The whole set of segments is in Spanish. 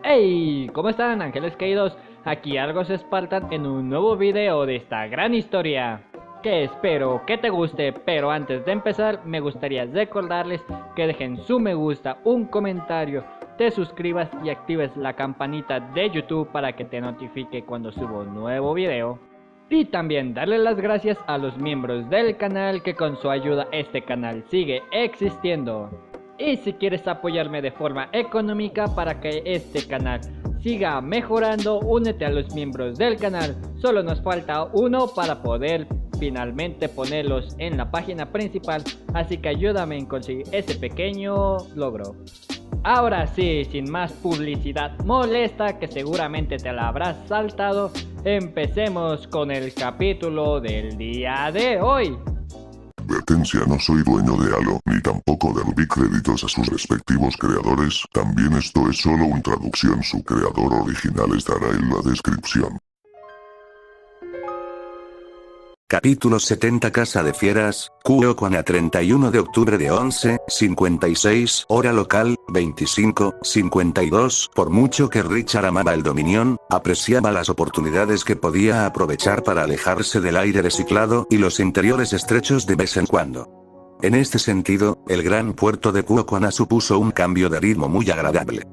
Hey, ¿cómo están, ángeles caídos? Aquí Argos Spartan en un nuevo video de esta gran historia que espero que te guste, pero antes de empezar me gustaría recordarles que dejen su me gusta, un comentario, te suscribas y actives la campanita de YouTube para que te notifique cuando subo un nuevo video. Y también darle las gracias a los miembros del canal que con su ayuda este canal sigue existiendo. Y si quieres apoyarme de forma económica para que este canal siga mejorando, únete a los miembros del canal. Solo nos falta uno para poder finalmente ponerlos en la página principal, así que ayúdame en conseguir ese pequeño logro. Ahora sí, sin más publicidad molesta que seguramente te la habrás saltado, empecemos con el capítulo del día de hoy. Advertencia: no soy dueño de Halo, ni tampoco de Ruby. Créditos a sus respectivos creadores. También esto es solo una traducción, su creador original estará en la descripción. Capítulo 70. Casa de Fieras, Kuokuana, 31 de octubre de 11:56 hora local, 25:52. Por mucho que Richard amaba el Dominion, apreciaba las oportunidades que podía aprovechar para alejarse del aire reciclado y los interiores estrechos de vez en cuando. En este sentido, el gran puerto de Kuokuana supuso un cambio de ritmo muy agradable.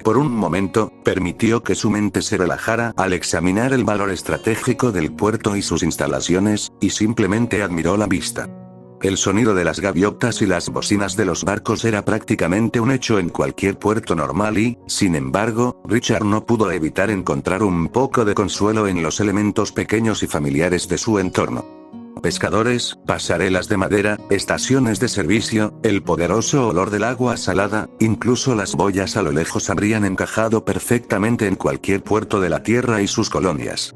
Por un momento, permitió que su mente se relajara al examinar el valor estratégico del puerto y sus instalaciones, y simplemente admiró la vista. El sonido de las gaviotas y las bocinas de los barcos era prácticamente un hecho en cualquier puerto normal y, sin embargo, Richard no pudo evitar encontrar un poco de consuelo en los elementos pequeños y familiares de su entorno. Pescadores, pasarelas de madera, estaciones de servicio, el poderoso olor del agua salada, incluso las boyas a lo lejos habrían encajado perfectamente en cualquier puerto de la Tierra y sus colonias.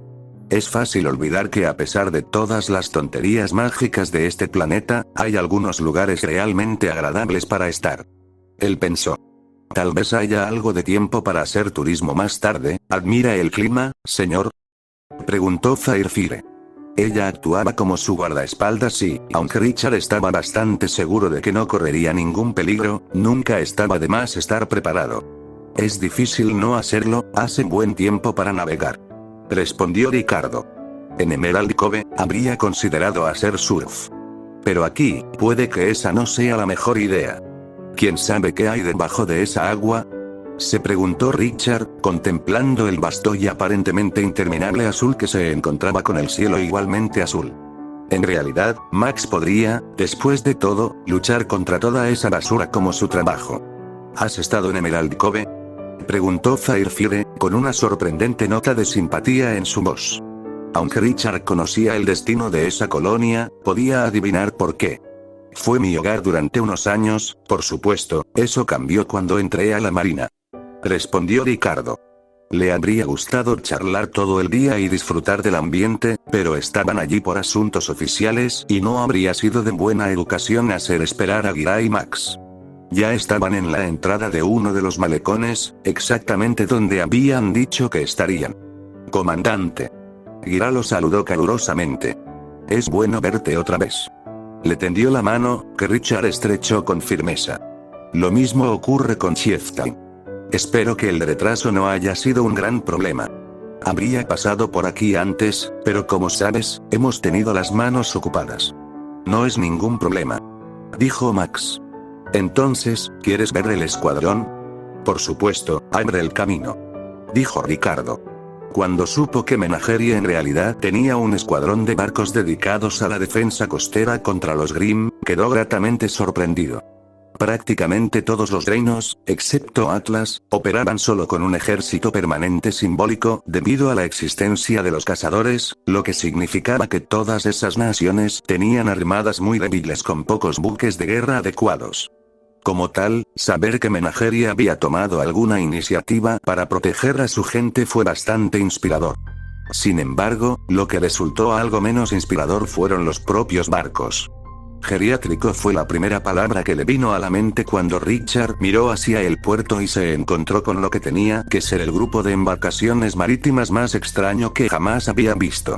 Es fácil olvidar que a pesar de todas las tonterías mágicas de este planeta, hay algunos lugares realmente agradables para estar. Él pensó. Tal vez haya algo de tiempo para hacer turismo más tarde. ¿Admira el clima, señor?, preguntó Firefire. Ella actuaba como su guardaespaldas y, aunque Richard estaba bastante seguro de que no correría ningún peligro, nunca estaba de más estar preparado. Es difícil no hacerlo, hace buen tiempo para navegar, respondió Ricardo. En Emerald Cove, habría considerado hacer surf. Pero aquí, puede que esa no sea la mejor idea. ¿Quién sabe qué hay debajo de esa agua?, se preguntó Richard, contemplando el vasto y aparentemente interminable azul que se encontraba con el cielo igualmente azul. En realidad, Max podría, después de todo, luchar contra toda esa basura como su trabajo. ¿Has estado en Emerald Cove?, preguntó Firefire, con una sorprendente nota de simpatía en su voz. Aunque Richard conocía el destino de esa colonia, podía adivinar por qué. Fue mi hogar durante unos años, por supuesto, eso cambió cuando entré a la marina, respondió Ricardo. Le habría gustado charlar todo el día y disfrutar del ambiente, pero estaban allí por asuntos oficiales y no habría sido de buena educación hacer esperar a Gira y Max. Ya estaban en la entrada de uno de los malecones, exactamente donde habían dicho que estarían. Comandante. Gira lo saludó calurosamente. Es bueno verte otra vez. Le tendió la mano, que Richard estrechó con firmeza. Lo mismo ocurre con Chieftain. Espero que el retraso no haya sido un gran problema. Habría pasado por aquí antes, pero como sabes, hemos tenido las manos ocupadas. No es ningún problema, dijo Max. Entonces, ¿quieres ver el escuadrón? Por supuesto, abre el camino, dijo Ricardo. Cuando supo que Menagerie en realidad tenía un escuadrón de barcos dedicados a la defensa costera contra los Grimm, quedó gratamente sorprendido. Prácticamente todos los reinos, excepto Atlas, operaban solo con un ejército permanente simbólico, debido a la existencia de los cazadores, lo que significaba que todas esas naciones tenían armadas muy débiles con pocos buques de guerra adecuados. Como tal, saber que Menagerie había tomado alguna iniciativa para proteger a su gente fue bastante inspirador. Sin embargo, lo que resultó algo menos inspirador fueron los propios barcos. Geriátrico fue la primera palabra que le vino a la mente cuando Richard miró hacia el puerto y se encontró con lo que tenía que ser el grupo de embarcaciones marítimas más extraño que jamás había visto.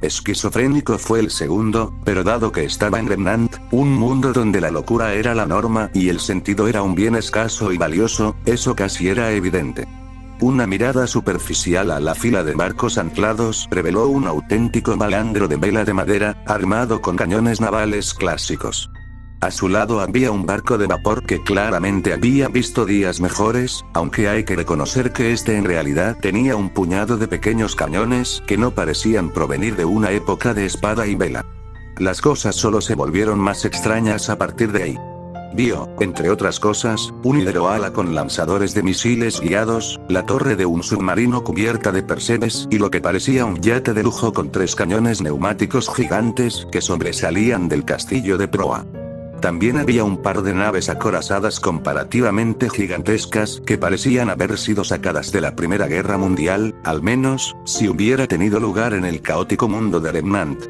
Esquizofrénico fue el segundo, pero dado que estaba en Remnant, un mundo donde la locura era la norma y el sentido era un bien escaso y valioso, eso casi era evidente. Una mirada superficial a la fila de barcos anclados reveló un auténtico malandro de vela de madera, armado con cañones navales clásicos. A su lado había un barco de vapor que claramente había visto días mejores, aunque hay que reconocer que este en realidad tenía un puñado de pequeños cañones que no parecían provenir de una época de espada y vela. Las cosas solo se volvieron más extrañas a partir de ahí. Vio, entre otras cosas, un hidroala con lanzadores de misiles guiados, la torre de un submarino cubierta de percebes y lo que parecía un yate de lujo con 3 cañones neumáticos gigantes que sobresalían del castillo de proa. También había un par de naves acorazadas comparativamente gigantescas que parecían haber sido sacadas de la Primera Guerra Mundial, al menos, si hubiera tenido lugar en el caótico mundo de Remnant.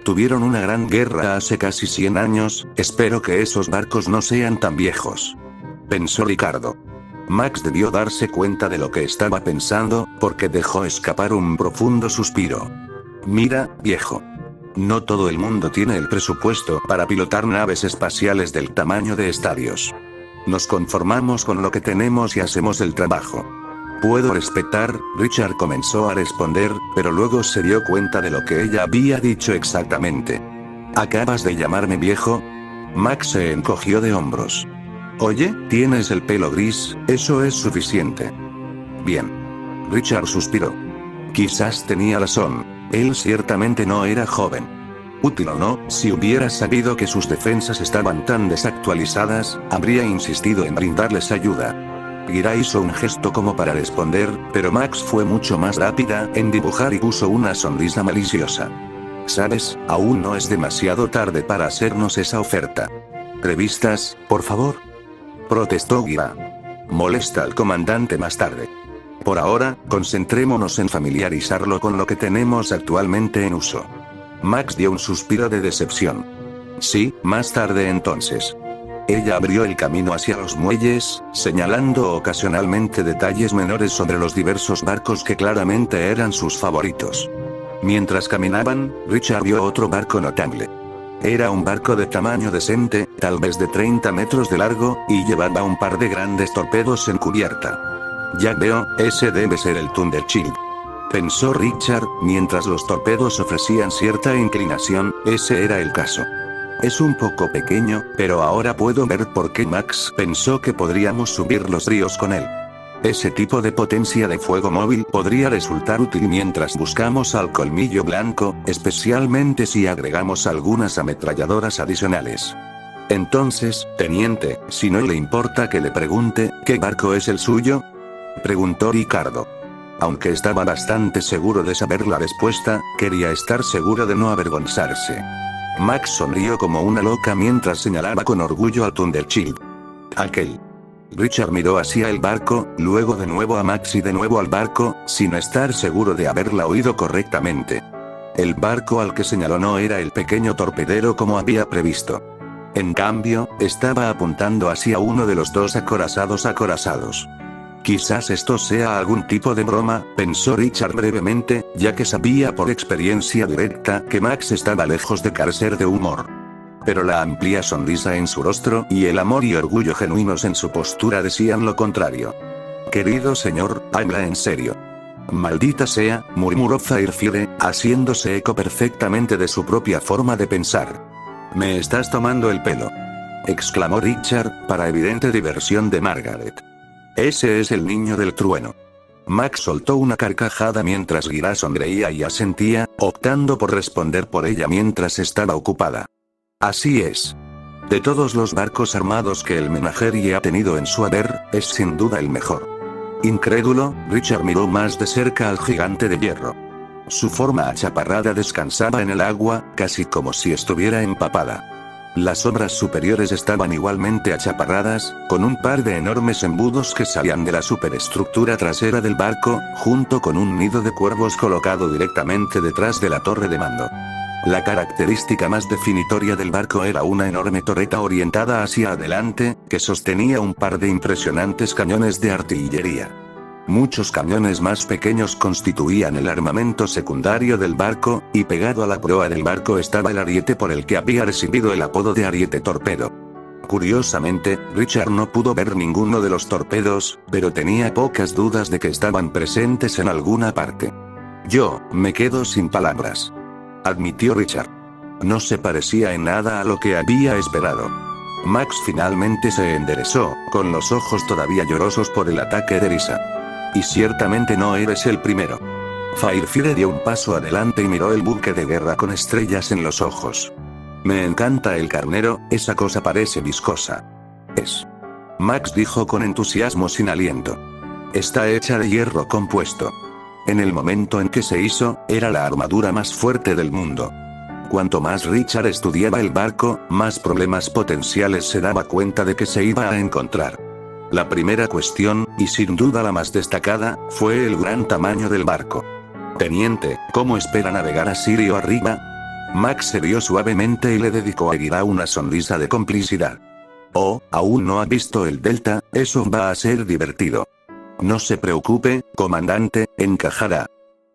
Tuvieron una gran guerra hace casi 100 años, espero que esos barcos no sean tan viejos. Pensó Ricardo. Max debió darse cuenta de lo que estaba pensando, porque dejó escapar un profundo suspiro. Mira, viejo. No todo el mundo tiene el presupuesto para pilotar naves espaciales del tamaño de estadios. Nos conformamos con lo que tenemos y hacemos el trabajo. Puedo respetar, Richard comenzó a responder, pero luego se dio cuenta de lo que ella había dicho exactamente. ¿Acabas de llamarme viejo? Max se encogió de hombros. Oye, tienes el pelo gris, eso es suficiente. Bien. Richard suspiró. Quizás tenía razón, él ciertamente no era joven. Útil o no, si hubiera sabido que sus defensas estaban tan desactualizadas, habría insistido en brindarles ayuda. Gira hizo un gesto como para responder, pero Max fue mucho más rápida en dibujar y puso una sonrisa maliciosa. ¿Sabes? Aún no es demasiado tarde para hacernos esa oferta. ¿Revistas, por favor? Protestó Gira. Molesta al comandante más tarde. Por ahora, concentrémonos en familiarizarlo con lo que tenemos actualmente en uso. Max dio un suspiro de decepción. Sí, más tarde entonces. Ella abrió el camino hacia los muelles, señalando ocasionalmente detalles menores sobre los diversos barcos que claramente eran sus favoritos. Mientras caminaban, Richard vio otro barco notable. Era un barco de tamaño decente, tal vez de 30 metros de largo, y llevaba un par de grandes torpedos en cubierta. Ya veo, ese debe ser el Thundershield. Pensó Richard, mientras los torpedos ofrecían cierta inclinación, ese era el caso. Es un poco pequeño, pero ahora puedo ver por qué Max pensó que podríamos subir los ríos con él. Ese tipo de potencia de fuego móvil podría resultar útil mientras buscamos al colmillo blanco, especialmente si agregamos algunas ametralladoras adicionales. Entonces, teniente, si no le importa que le pregunte, ¿qué barco es el suyo?, preguntó Ricardo. Aunque estaba bastante seguro de saber la respuesta, quería estar seguro de no avergonzarse. Max sonrió como una loca mientras señalaba con orgullo al Thundershield. Aquel. Richard miró hacia el barco, luego de nuevo a Max y de nuevo al barco, sin estar seguro de haberla oído correctamente. El barco al que señaló no era el pequeño torpedero como había previsto. En cambio, estaba apuntando hacia uno de los 2 acorazados. Quizás esto sea algún tipo de broma, pensó Richard brevemente, ya que sabía por experiencia directa que Max estaba lejos de carecer de humor. Pero la amplia sonrisa en su rostro y el amor y orgullo genuinos en su postura decían lo contrario. Querido señor, habla en serio. Maldita sea, murmuró Firefire, haciéndose eco perfectamente de su propia forma de pensar. Me estás tomando el pelo, exclamó Richard, para evidente diversión de Margaret. Ese es el niño del trueno. Max soltó una carcajada mientras Gira sonreía y asentía, optando por responder por ella mientras estaba ocupada. Así es. De todos los barcos armados que el Menagerie ha tenido en su haber, es sin duda el mejor. Incrédulo, Richard miró más de cerca al gigante de hierro. Su forma achaparrada descansaba en el agua, casi como si estuviera empapada. Las obras superiores estaban igualmente achaparradas, con un par de enormes embudos que salían de la superestructura trasera del barco, junto con un nido de cuervos colocado directamente detrás de la torre de mando. La característica más definitoria del barco era una enorme torreta orientada hacia adelante, que sostenía un par de impresionantes cañones de artillería. Muchos cañones más pequeños constituían el armamento secundario del barco, y pegado a la proa del barco estaba el ariete por el que había recibido el apodo de ariete torpedo. Curiosamente, Richard no pudo ver ninguno de los torpedos, pero tenía pocas dudas de que estaban presentes en alguna parte. Yo, me quedo sin palabras, admitió Richard. No se parecía en nada a lo que había esperado. Max finalmente se enderezó, con los ojos todavía llorosos por el ataque de Risa. Y ciertamente no eres el primero. Firefire dio un paso adelante y miró el buque de guerra con estrellas en los ojos. Me encanta el carnero, esa cosa parece viscosa. Es. Max dijo con entusiasmo sin aliento. Está hecha de hierro compuesto. En el momento en que se hizo, era la armadura más fuerte del mundo. Cuanto más Richard estudiaba el barco, más problemas potenciales se daba cuenta de que se iba a encontrar. La primera cuestión, y sin duda la más destacada, fue el gran tamaño del barco. Teniente, ¿cómo espera navegar a Sirio arriba? Max se rió suavemente y le dedicó a Gira una sonrisa de complicidad. Oh, ¿aún no ha visto el Delta? Eso va a ser divertido. No se preocupe, comandante, encajará.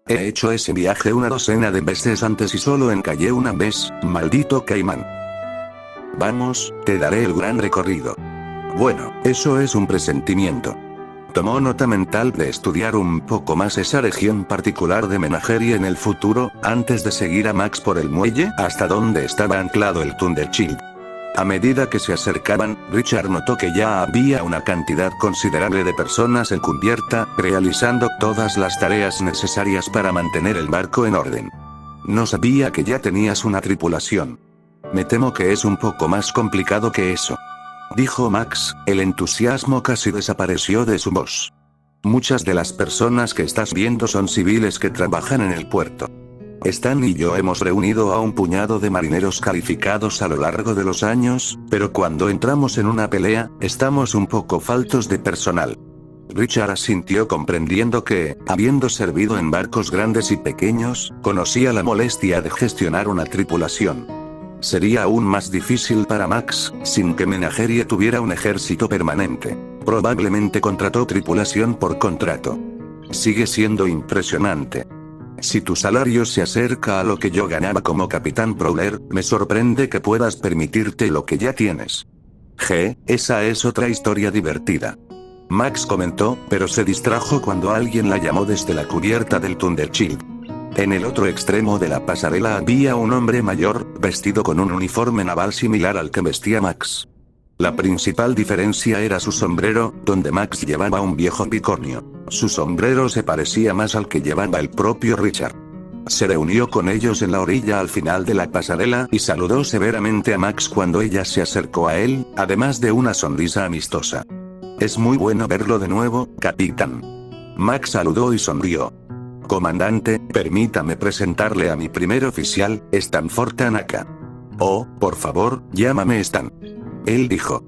He hecho ese viaje una docena de veces antes y solo encallé una vez, maldito caimán. Vamos, te daré el gran recorrido. Bueno, eso es un presentimiento. Tomó nota mental de estudiar un poco más esa región particular de Menagerie en el futuro, antes de seguir a Max por el muelle hasta donde estaba anclado el Thundershield. A medida que se acercaban, Richard notó que ya había una cantidad considerable de personas en cubierta, realizando todas las tareas necesarias para mantener el barco en orden. No sabía que ya tenías una tripulación. Me temo que es un poco más complicado que eso, dijo Max. El entusiasmo casi desapareció de su voz. Muchas de las personas que estás viendo son civiles que trabajan en el puerto. Stan y yo hemos reunido a un puñado de marineros calificados a lo largo de los años, pero cuando entramos en una pelea, estamos un poco faltos de personal. Richard asintió comprendiendo que, habiendo servido en barcos grandes y pequeños, conocía la molestia de gestionar una tripulación. Sería aún más difícil para Max, sin que Menagerie tuviera un ejército permanente. Probablemente contrató tripulación por contrato. Sigue siendo impresionante. Si tu salario se acerca a lo que yo ganaba como capitán Prowler, me sorprende que puedas permitirte lo que ya tienes. Esa es otra historia divertida. Max comentó, pero se distrajo cuando alguien la llamó desde la cubierta del Thundershield. En el otro extremo de la pasarela había un hombre mayor, vestido con un uniforme naval similar al que vestía Max. La principal diferencia era su sombrero, donde Max llevaba un viejo bicornio. Su sombrero se parecía más al que llevaba el propio Richard. Se reunió con ellos en la orilla al final de la pasarela y saludó severamente a Max cuando ella se acercó a él, además de una sonrisa amistosa. Es muy bueno verlo de nuevo, capitán. Max saludó y sonrió. Comandante, permítame presentarle a mi primer oficial, Stanford Tanaka. Oh, por favor, llámame Stan. Él dijo.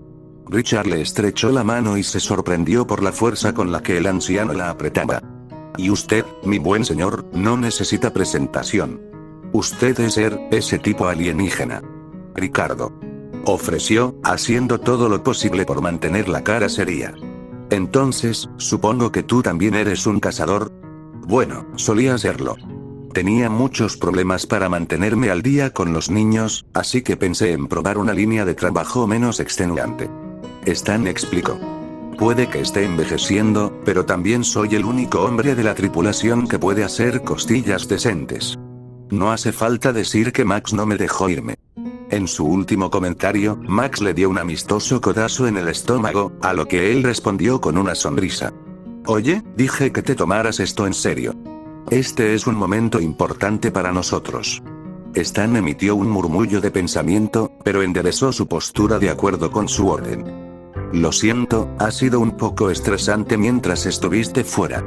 Richard le estrechó la mano y se sorprendió por la fuerza con la que el anciano la apretaba. Y usted, mi buen señor, no necesita presentación. Usted es ese tipo alienígena. Ricardo. Ofreció, haciendo todo lo posible por mantener la cara seria. Entonces, supongo que tú también eres un cazador. Bueno, solía serlo. Tenía muchos problemas para mantenerme al día con los niños, así que pensé en probar una línea de trabajo menos extenuante. Stan explicó. Puede que esté envejeciendo, pero también soy el único hombre de la tripulación que puede hacer costillas decentes. No hace falta decir que Max no me dejó irme. En su último comentario, Max le dio un amistoso codazo en el estómago, a lo que él respondió con una sonrisa. Oye, dije que te tomaras esto en serio. Este es un momento importante para nosotros. Stan emitió un murmullo de pensamiento, pero enderezó su postura de acuerdo con su orden. Lo siento, ha sido un poco estresante mientras estuviste fuera.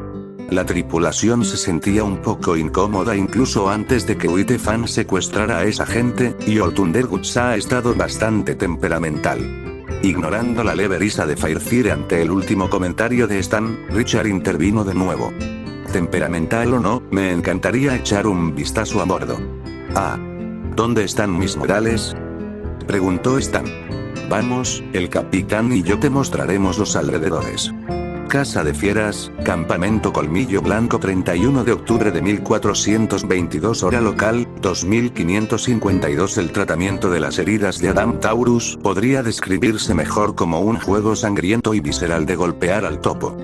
La tripulación se sentía un poco incómoda incluso antes de que Uitefan secuestrara a esa gente, y Old Thunderguts ha estado bastante temperamental. Ignorando la leve risa de Firefire ante el último comentario de Stan, Richard intervino de nuevo. Temperamental o no, me encantaría echar un vistazo a bordo. Ah. ¿Dónde están mis modales? Preguntó Stan. Vamos, el capitán y yo te mostraremos los alrededores. Casa de Fieras, Campamento Colmillo Blanco 31 de octubre de 1422 hora local, 2552. El tratamiento de las heridas de Adam Taurus podría describirse mejor como un juego sangriento y visceral de golpear al topo.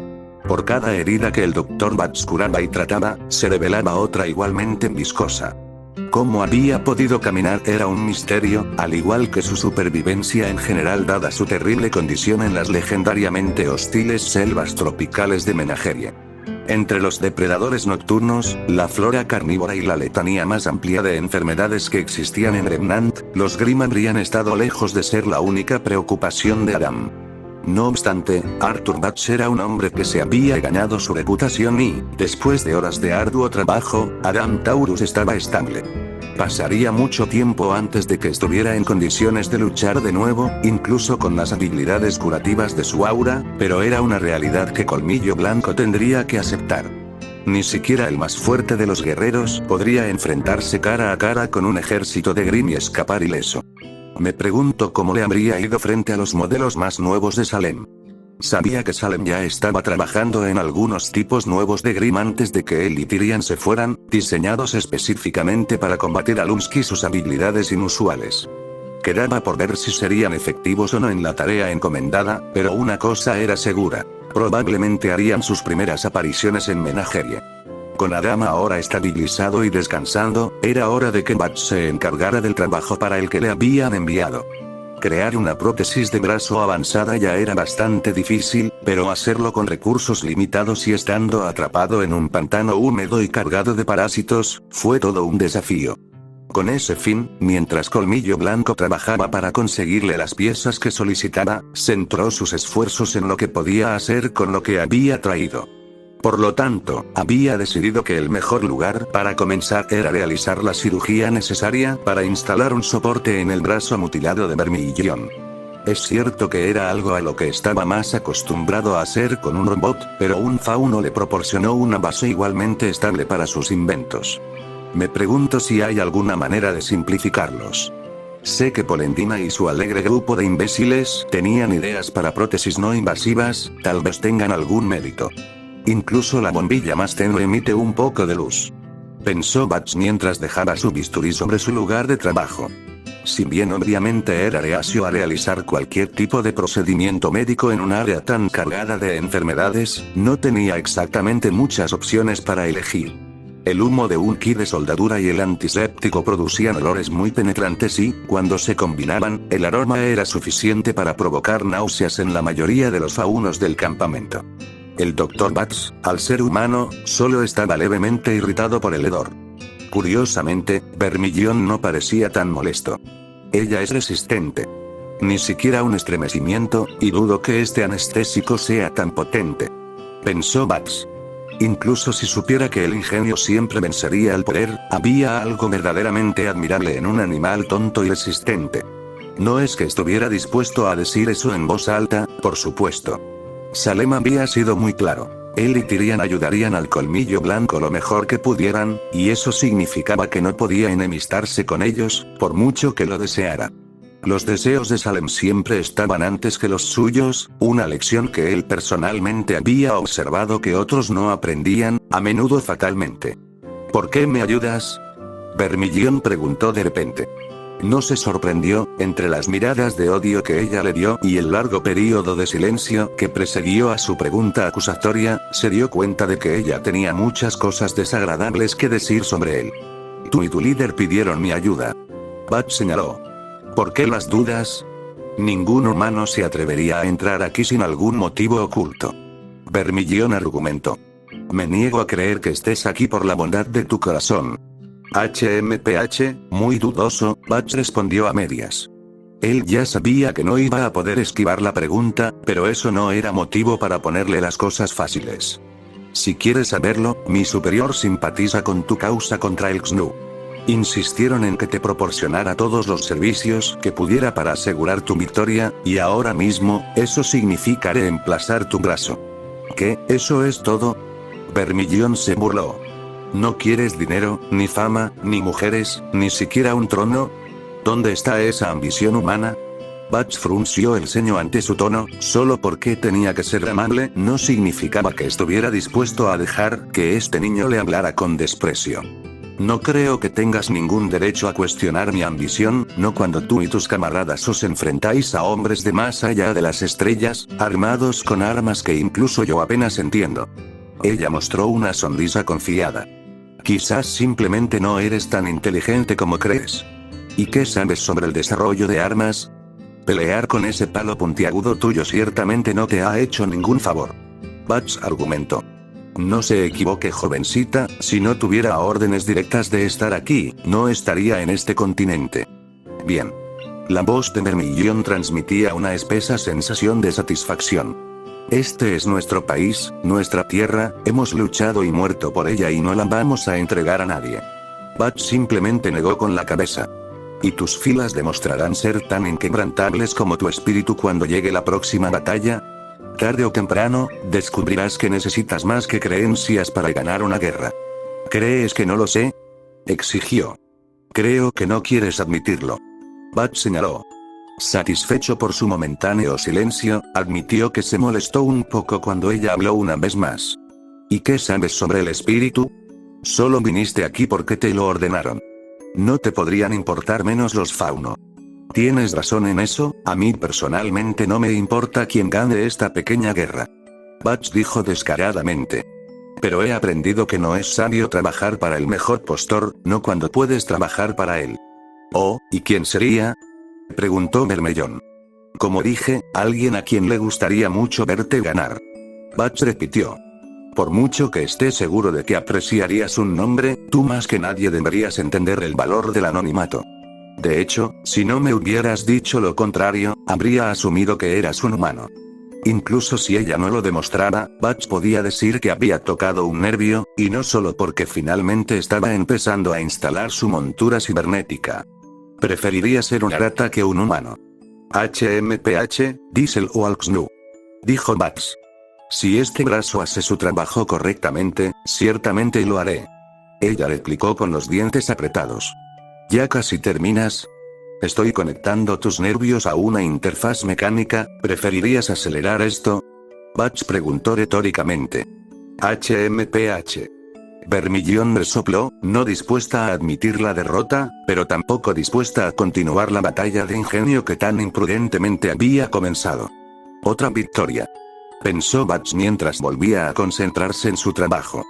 Por cada herida que el Dr. Bats curaba y trataba, se revelaba otra igualmente viscosa. Cómo había podido caminar era un misterio, al igual que su supervivencia en general dada su terrible condición en las legendariamente hostiles selvas tropicales de Menagerie. Entre los depredadores nocturnos, la flora carnívora y la letanía más amplia de enfermedades que existían en Remnant, los Grimm habrían estado lejos de ser la única preocupación de Adam. No obstante, Arthur Bats era un hombre que se había ganado su reputación y, después de horas de arduo trabajo, Adam Taurus estaba estable. Pasaría mucho tiempo antes de que estuviera en condiciones de luchar de nuevo, incluso con las habilidades curativas de su aura, pero era una realidad que Colmillo Blanco tendría que aceptar. Ni siquiera el más fuerte de los guerreros podría enfrentarse cara a cara con un ejército de Grimm y escapar ileso. Me pregunto cómo le habría ido frente a los modelos más nuevos de Salem. Sabía que Salem ya estaba trabajando en algunos tipos nuevos de Grimm antes de que él y Tyrian se fueran, diseñados específicamente para combatir a Lumsky y sus habilidades inusuales. Quedaba por ver si serían efectivos o no en la tarea encomendada, pero una cosa era segura: probablemente harían sus primeras apariciones en Menagerie. Con Adam ahora estabilizado y descansando, era hora de que Bats se encargara del trabajo para el que le habían enviado. Crear una prótesis de brazo avanzada ya era bastante difícil, pero hacerlo con recursos limitados y estando atrapado en un pantano húmedo y cargado de parásitos, fue todo un desafío. Con ese fin, mientras Colmillo Blanco trabajaba para conseguirle las piezas que solicitaba, centró sus esfuerzos en lo que podía hacer con lo que había traído. Por lo tanto, había decidido que el mejor lugar para comenzar era realizar la cirugía necesaria para instalar un soporte en el brazo mutilado de Vermillon. Es cierto que era algo a lo que estaba más acostumbrado a hacer con un robot, pero un fauno le proporcionó una base igualmente estable para sus inventos. Me pregunto si hay alguna manera de simplificarlos. Sé que Polendina y su alegre grupo de imbéciles tenían ideas para prótesis no invasivas, tal vez tengan algún mérito. Incluso la bombilla más tenue emite un poco de luz. Pensó Bats mientras dejaba su bisturí sobre su lugar de trabajo. Si bien obviamente era reacio a realizar cualquier tipo de procedimiento médico en un área tan cargada de enfermedades, no tenía exactamente muchas opciones para elegir. El humo de un kit de soldadura y el antiséptico producían olores muy penetrantes y, cuando se combinaban, el aroma era suficiente para provocar náuseas en la mayoría de los faunos del campamento. El Dr. Bats, al ser humano, solo estaba levemente irritado por el hedor. Curiosamente, Vermillon no parecía tan molesto. Ella es resistente. Ni siquiera un estremecimiento, y dudo que este anestésico sea tan potente. Pensó Bats. Incluso si supiera que el ingenio siempre vencería al poder, había algo verdaderamente admirable en un animal tonto y resistente. No es que estuviera dispuesto a decir eso en voz alta, por supuesto. Salem había sido muy claro. Él y Tyrian ayudarían al Colmillo Blanco lo mejor que pudieran, y eso significaba que no podía enemistarse con ellos, por mucho que lo deseara. Los deseos de Salem siempre estaban antes que los suyos, una lección que él personalmente había observado que otros no aprendían, a menudo fatalmente. ¿Por qué me ayudas?, Vermillon preguntó de repente. No se sorprendió, entre las miradas de odio que ella le dio y el largo período de silencio que precedió a su pregunta acusatoria, se dio cuenta de que ella tenía muchas cosas desagradables que decir sobre él. Tú y tu líder pidieron mi ayuda. Bats señaló. ¿Por qué las dudas? Ningún humano se atrevería a entrar aquí sin algún motivo oculto. Vermillon argumentó. Me niego a creer que estés aquí por la bondad de tu corazón. HMPH, muy dudoso, Bats respondió a medias. Él ya sabía que no iba a poder esquivar la pregunta, pero eso no era motivo para ponerle las cosas fáciles. Si quieres saberlo, mi superior simpatiza con tu causa contra el XNU. Insistieron en que te proporcionara todos los servicios que pudiera para asegurar tu victoria, y ahora mismo, eso significa reemplazar tu brazo. ¿Qué, eso es todo? Vermillon se burló. ¿No quieres dinero, ni fama, ni mujeres, ni siquiera un trono? ¿Dónde está esa ambición humana? Bats frunció el ceño ante su tono, solo porque tenía que ser amable no significaba que estuviera dispuesto a dejar que este niño le hablara con desprecio. No creo que tengas ningún derecho a cuestionar mi ambición, no cuando tú y tus camaradas os enfrentáis a hombres de más allá de las estrellas, armados con armas que incluso yo apenas entiendo. Ella mostró una sonrisa confiada. Quizás simplemente no eres tan inteligente como crees. ¿Y qué sabes sobre el desarrollo de armas? Pelear con ese palo puntiagudo tuyo ciertamente no te ha hecho ningún favor. Bats argumentó. No se equivoque, jovencita, si no tuviera órdenes directas de estar aquí, no estaría en este continente. Bien. La voz de Vermillón transmitía una espesa sensación de satisfacción. Este es nuestro país, nuestra tierra, hemos luchado y muerto por ella y no la vamos a entregar a nadie. Bats simplemente negó con la cabeza. Y tus filas demostrarán ser tan inquebrantables como tu espíritu cuando llegue la próxima batalla. Tarde o temprano, descubrirás que necesitas más que creencias para ganar una guerra. ¿Crees que no lo sé? Exigió. Creo que no quieres admitirlo. Bats señaló. Satisfecho por su momentáneo silencio, admitió que se molestó un poco cuando ella habló una vez más. ¿Y qué sabes sobre el espíritu? Solo viniste aquí porque te lo ordenaron. No te podrían importar menos los fauno. Tienes razón en eso, a mí personalmente no me importa quién gane esta pequeña guerra. Bats dijo descaradamente. Pero he aprendido que no es sabio trabajar para el mejor postor, no cuando puedes trabajar para él. Oh, ¿y quién sería? Preguntó Vermellón. Como dije, alguien a quien le gustaría mucho verte ganar. Bats repitió. Por mucho que esté seguro de que apreciarías un nombre, tú más que nadie deberías entender el valor del anonimato. De hecho, si no me hubieras dicho lo contrario, habría asumido que eras un humano. Incluso si ella no lo demostrara, Bats podía decir que había tocado un nervio, y no solo porque finalmente estaba empezando a instalar su montura cibernética. Preferiría ser una rata que un humano. HMPH, Diesel o Alxnu. Dijo Bats. Si este brazo hace su trabajo correctamente, ciertamente lo haré. Ella replicó con los dientes apretados. ¿Ya casi terminas? Estoy conectando tus nervios a una interfaz mecánica, ¿preferirías acelerar esto? Bats preguntó retóricamente. HMPH. Vermillón resopló, no dispuesta a admitir la derrota, pero tampoco dispuesta a continuar la batalla de ingenio que tan imprudentemente había comenzado. Otra victoria. Pensó Bats mientras volvía a concentrarse en su trabajo.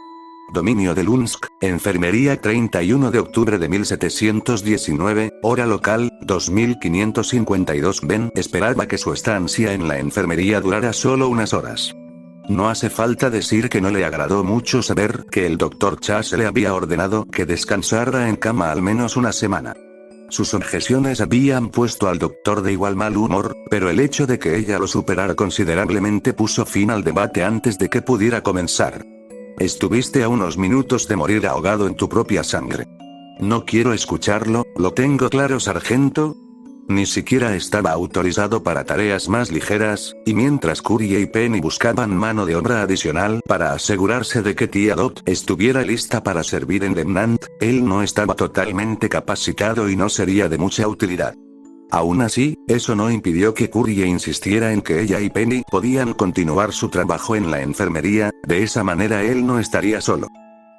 Dominio de Lunsk, Enfermería 31 de octubre de 1719, hora local, 2552. Ben esperaba que su estancia en la enfermería durara solo unas horas. No hace falta decir que no le agradó mucho saber que el Dr. Chase le había ordenado que descansara en cama al menos una semana. Sus objeciones habían puesto al doctor de igual mal humor, pero el hecho de que ella lo superara considerablemente puso fin al debate antes de que pudiera comenzar. Estuviste a unos minutos de morir ahogado en tu propia sangre. No quiero escucharlo, ¿lo tengo claro, sargento? Ni siquiera estaba autorizado para tareas más ligeras, y mientras Curie y Penny buscaban mano de obra adicional para asegurarse de que tía Dot estuviera lista para servir en Demnant, él no estaba totalmente capacitado y no sería de mucha utilidad. Aún así, eso no impidió que Curie insistiera en que ella y Penny podían continuar su trabajo en la enfermería, de esa manera él no estaría solo.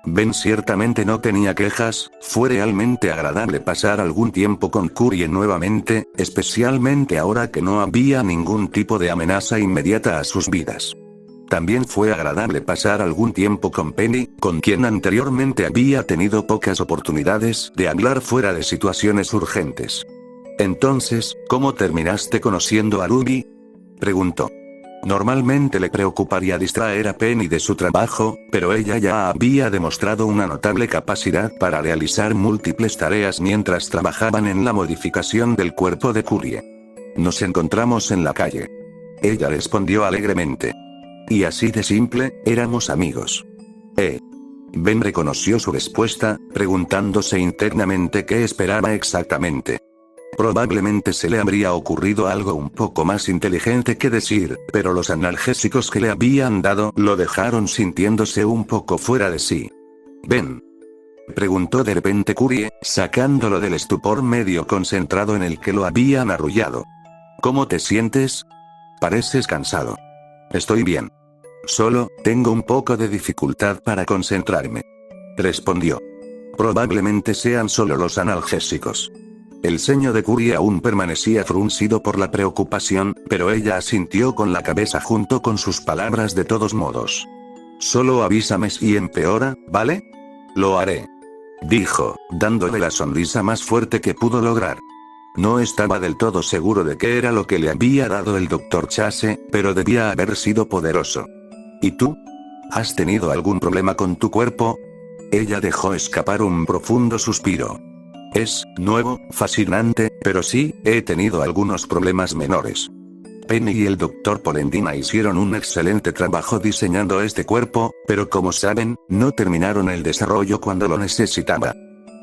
Ben ciertamente no tenía quejas, fue realmente agradable pasar algún tiempo con Curie nuevamente, especialmente ahora que no había ningún tipo de amenaza inmediata a sus vidas. También fue agradable pasar algún tiempo con Penny, con quien anteriormente había tenido pocas oportunidades de hablar fuera de situaciones urgentes. Entonces, ¿cómo terminaste conociendo a Ruby? Preguntó. Normalmente le preocuparía distraer a Penny de su trabajo, pero ella ya había demostrado una notable capacidad para realizar múltiples tareas mientras trabajaban en la modificación del cuerpo de Curie. Nos encontramos en la calle. Ella respondió alegremente. Y así de simple, éramos amigos. Ben reconoció su respuesta, preguntándose internamente qué esperaba exactamente. Probablemente se le habría ocurrido algo un poco más inteligente que decir, pero los analgésicos que le habían dado lo dejaron sintiéndose un poco fuera de sí. «Ben», preguntó de repente Curie, sacándolo del estupor medio concentrado en el que lo habían arrullado. ¿Cómo te sientes? Pareces cansado. Estoy bien. Solo, tengo un poco de dificultad para concentrarme. Respondió. Probablemente sean solo los analgésicos. El ceño de Curie aún permanecía fruncido por la preocupación, pero ella asintió con la cabeza junto con sus palabras de todos modos. Solo avísame si empeora, ¿vale? Lo haré. Dijo, dándole la sonrisa más fuerte que pudo lograr. No estaba del todo seguro de qué era lo que le había dado el Dr. Chase, pero debía haber sido poderoso. ¿Y tú? ¿Has tenido algún problema con tu cuerpo? Ella dejó escapar un profundo suspiro. Es nuevo, fascinante, pero sí, he tenido algunos problemas menores. Penny y el Dr. Polendina hicieron un excelente trabajo diseñando este cuerpo, pero como saben, no terminaron el desarrollo cuando lo necesitaba.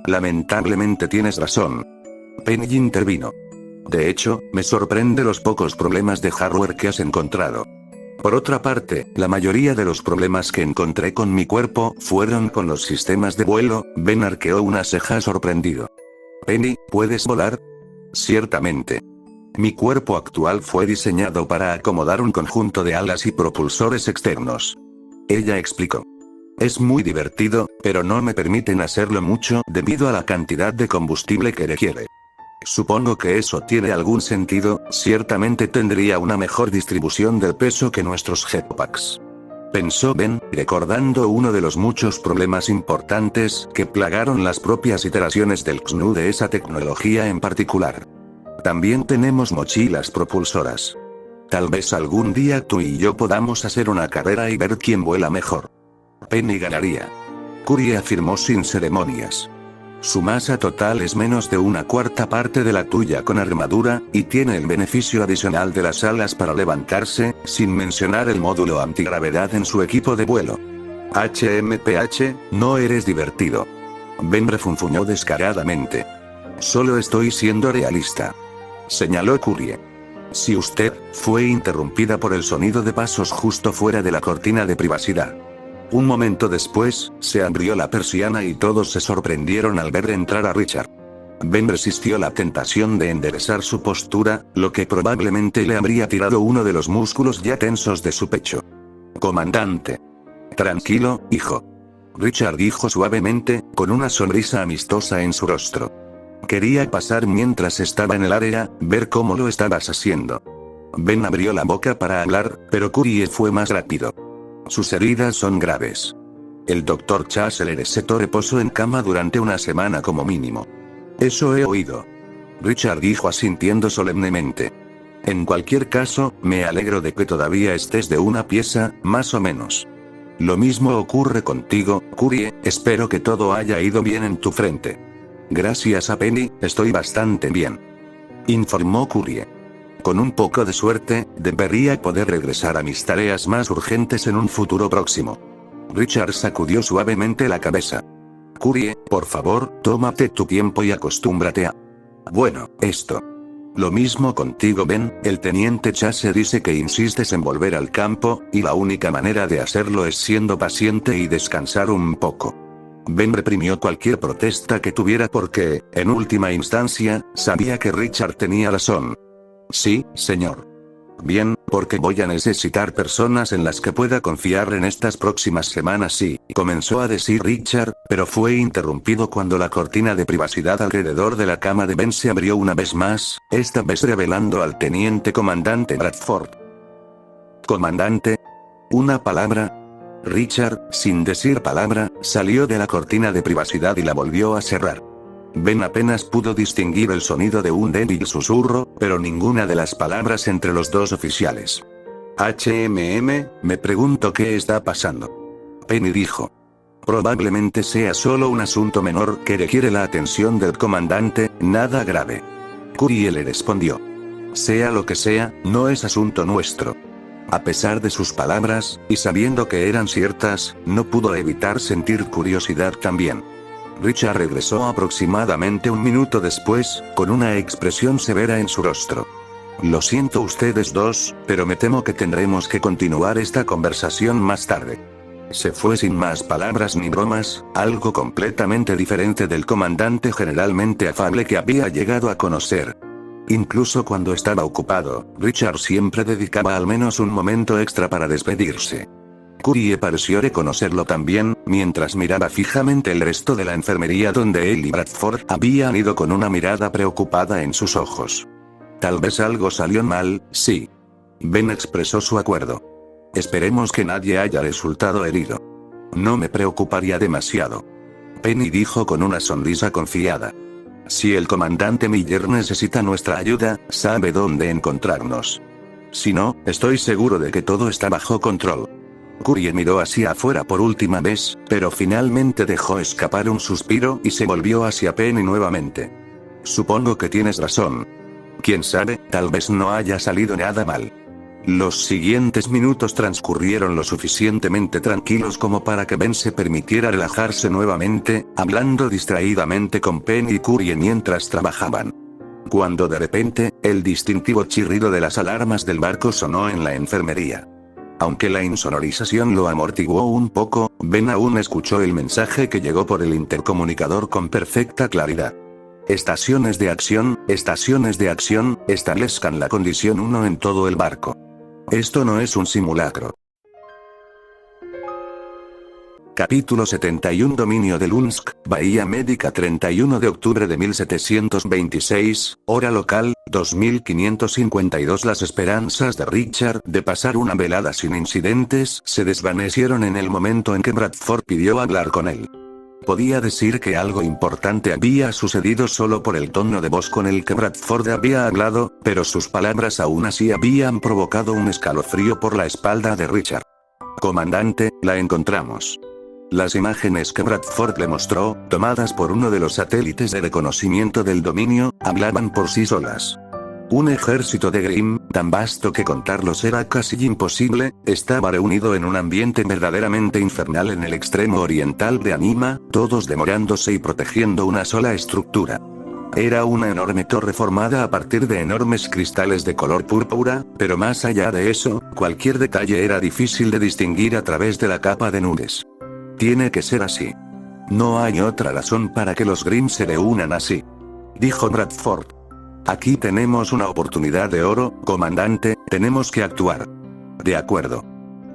Lamentablemente tienes razón. Penny intervino. De hecho, me sorprende los pocos problemas de hardware que has encontrado. Por otra parte, la mayoría de los problemas que encontré con mi cuerpo fueron con los sistemas de vuelo. Ben arqueó una ceja sorprendido. Penny, ¿puedes volar? Ciertamente. Mi cuerpo actual fue diseñado para acomodar un conjunto de alas y propulsores externos. Ella explicó. Es muy divertido, pero no me permiten hacerlo mucho debido a la cantidad de combustible que requiere. Supongo que eso tiene algún sentido, ciertamente tendría una mejor distribución del peso que nuestros jetpacks. Pensó Ben, recordando uno de los muchos problemas importantes que plagaron las propias iteraciones del XNU de esa tecnología en particular. También tenemos mochilas propulsoras. Tal vez algún día tú y yo podamos hacer una carrera y ver quién vuela mejor. Penny ganaría. Curie afirmó sin ceremonias. Su masa total es menos de una cuarta parte de la tuya con armadura, y tiene el beneficio adicional de las alas para levantarse, sin mencionar el módulo antigravedad en su equipo de vuelo. HMPH, no eres divertido. Ben refunfuñó descaradamente. Solo estoy siendo realista. Señaló Curie. Si usted, fue interrumpida por el sonido de pasos justo fuera de la cortina de privacidad. Un momento después, se abrió la persiana y todos se sorprendieron al ver entrar a Richard. Ben resistió la tentación de enderezar su postura, lo que probablemente le habría tirado uno de los músculos ya tensos de su pecho. Comandante. Tranquilo, hijo. Richard dijo suavemente, con una sonrisa amistosa en su rostro. Quería pasar mientras estaba en el área, ver cómo lo estabas haciendo. Ben abrió la boca para hablar, pero Curie fue más rápido. Sus heridas son graves. El Dr. Chase le recetó reposo en cama durante una semana como mínimo. Eso he oído. Richard dijo asintiendo solemnemente. En cualquier caso, me alegro de que todavía estés de una pieza, más o menos. Lo mismo ocurre contigo, Curie, espero que todo haya ido bien en tu frente. Gracias a Penny, estoy bastante bien. Informó Curie. Con un poco de suerte, debería poder regresar a mis tareas más urgentes en un futuro próximo. Richard sacudió suavemente la cabeza. Curie, por favor, tómate tu tiempo y acostúmbrate a... Bueno, esto. Lo mismo contigo, Ben, el teniente Chase dice que insistes en volver al campo, y la única manera de hacerlo es siendo paciente y descansar un poco. Ben reprimió cualquier protesta que tuviera porque, en última instancia, sabía que Richard tenía razón. Sí, señor. Bien, porque voy a necesitar personas en las que pueda confiar en estas próximas semanas, sí, comenzó a decir Richard, pero fue interrumpido cuando la cortina de privacidad alrededor de la cama de Ben se abrió una vez más, esta vez revelando al teniente comandante Bradford. ¿Comandante? ¿Una palabra? Richard, sin decir palabra, salió de la cortina de privacidad y la volvió a cerrar. Ben apenas pudo distinguir el sonido de un débil susurro, pero ninguna de las palabras entre los dos oficiales. Me pregunto qué está pasando. Penny dijo. Probablemente sea solo un asunto menor que requiere la atención del comandante, nada grave. Curie le respondió. Sea lo que sea, no es asunto nuestro. A pesar de sus palabras, y sabiendo que eran ciertas, no pudo evitar sentir curiosidad también. Richard regresó aproximadamente un minuto después, con una expresión severa en su rostro. Lo siento ustedes dos, pero me temo que tendremos que continuar esta conversación más tarde. Se fue sin más palabras ni bromas, algo completamente diferente del comandante generalmente afable que había llegado a conocer. Incluso cuando estaba ocupado, Richard siempre dedicaba al menos un momento extra para despedirse. Curie pareció reconocerlo también, mientras miraba fijamente el resto de la enfermería donde él y Bradford habían ido con una mirada preocupada en sus ojos. Tal vez algo salió mal, sí. Ben expresó su acuerdo. Esperemos que nadie haya resultado herido. No me preocuparía demasiado. Penny dijo con una sonrisa confiada. Si el comandante Miller necesita nuestra ayuda, sabe dónde encontrarnos. Si no, estoy seguro de que todo está bajo control. Curie miró hacia afuera por última vez, pero finalmente dejó escapar un suspiro y se volvió hacia Penny nuevamente. Supongo que tienes razón. Quién sabe, tal vez no haya salido nada mal. Los siguientes minutos transcurrieron lo suficientemente tranquilos como para que Ben se permitiera relajarse nuevamente, hablando distraídamente con Penny y Curie mientras trabajaban. Cuando de repente, el distintivo chirrido de las alarmas del barco sonó en la enfermería. Aunque la insonorización lo amortiguó un poco, Ben aún escuchó el mensaje que llegó por el intercomunicador con perfecta claridad. Estaciones de acción, establezcan la condición 1 en todo el barco. Esto no es un simulacro. Capítulo 71 Dominio de Lunsk, Bahía Médica 31 de octubre de 1726, hora local, 2552 Las esperanzas de Richard de pasar una velada sin incidentes se desvanecieron en el momento en que Bradford pidió hablar con él. Podía decir que algo importante había sucedido solo por el tono de voz con el que Bradford había hablado, pero sus palabras aún así habían provocado un escalofrío por la espalda de Richard. Comandante, la encontramos. Las imágenes que Bradford le mostró, tomadas por uno de los satélites de reconocimiento del dominio, hablaban por sí solas. Un ejército de Grimm, tan vasto que contarlos era casi imposible, estaba reunido en un ambiente verdaderamente infernal en el extremo oriental de Anima, todos demorándose y protegiendo una sola estructura. Era una enorme torre formada a partir de enormes cristales de color púrpura, pero más allá de eso, cualquier detalle era difícil de distinguir a través de la capa de nubes. Tiene que ser así. No hay otra razón para que los Grimm se reúnan así. Dijo Bradford. Aquí tenemos una oportunidad de oro, comandante, tenemos que actuar. De acuerdo.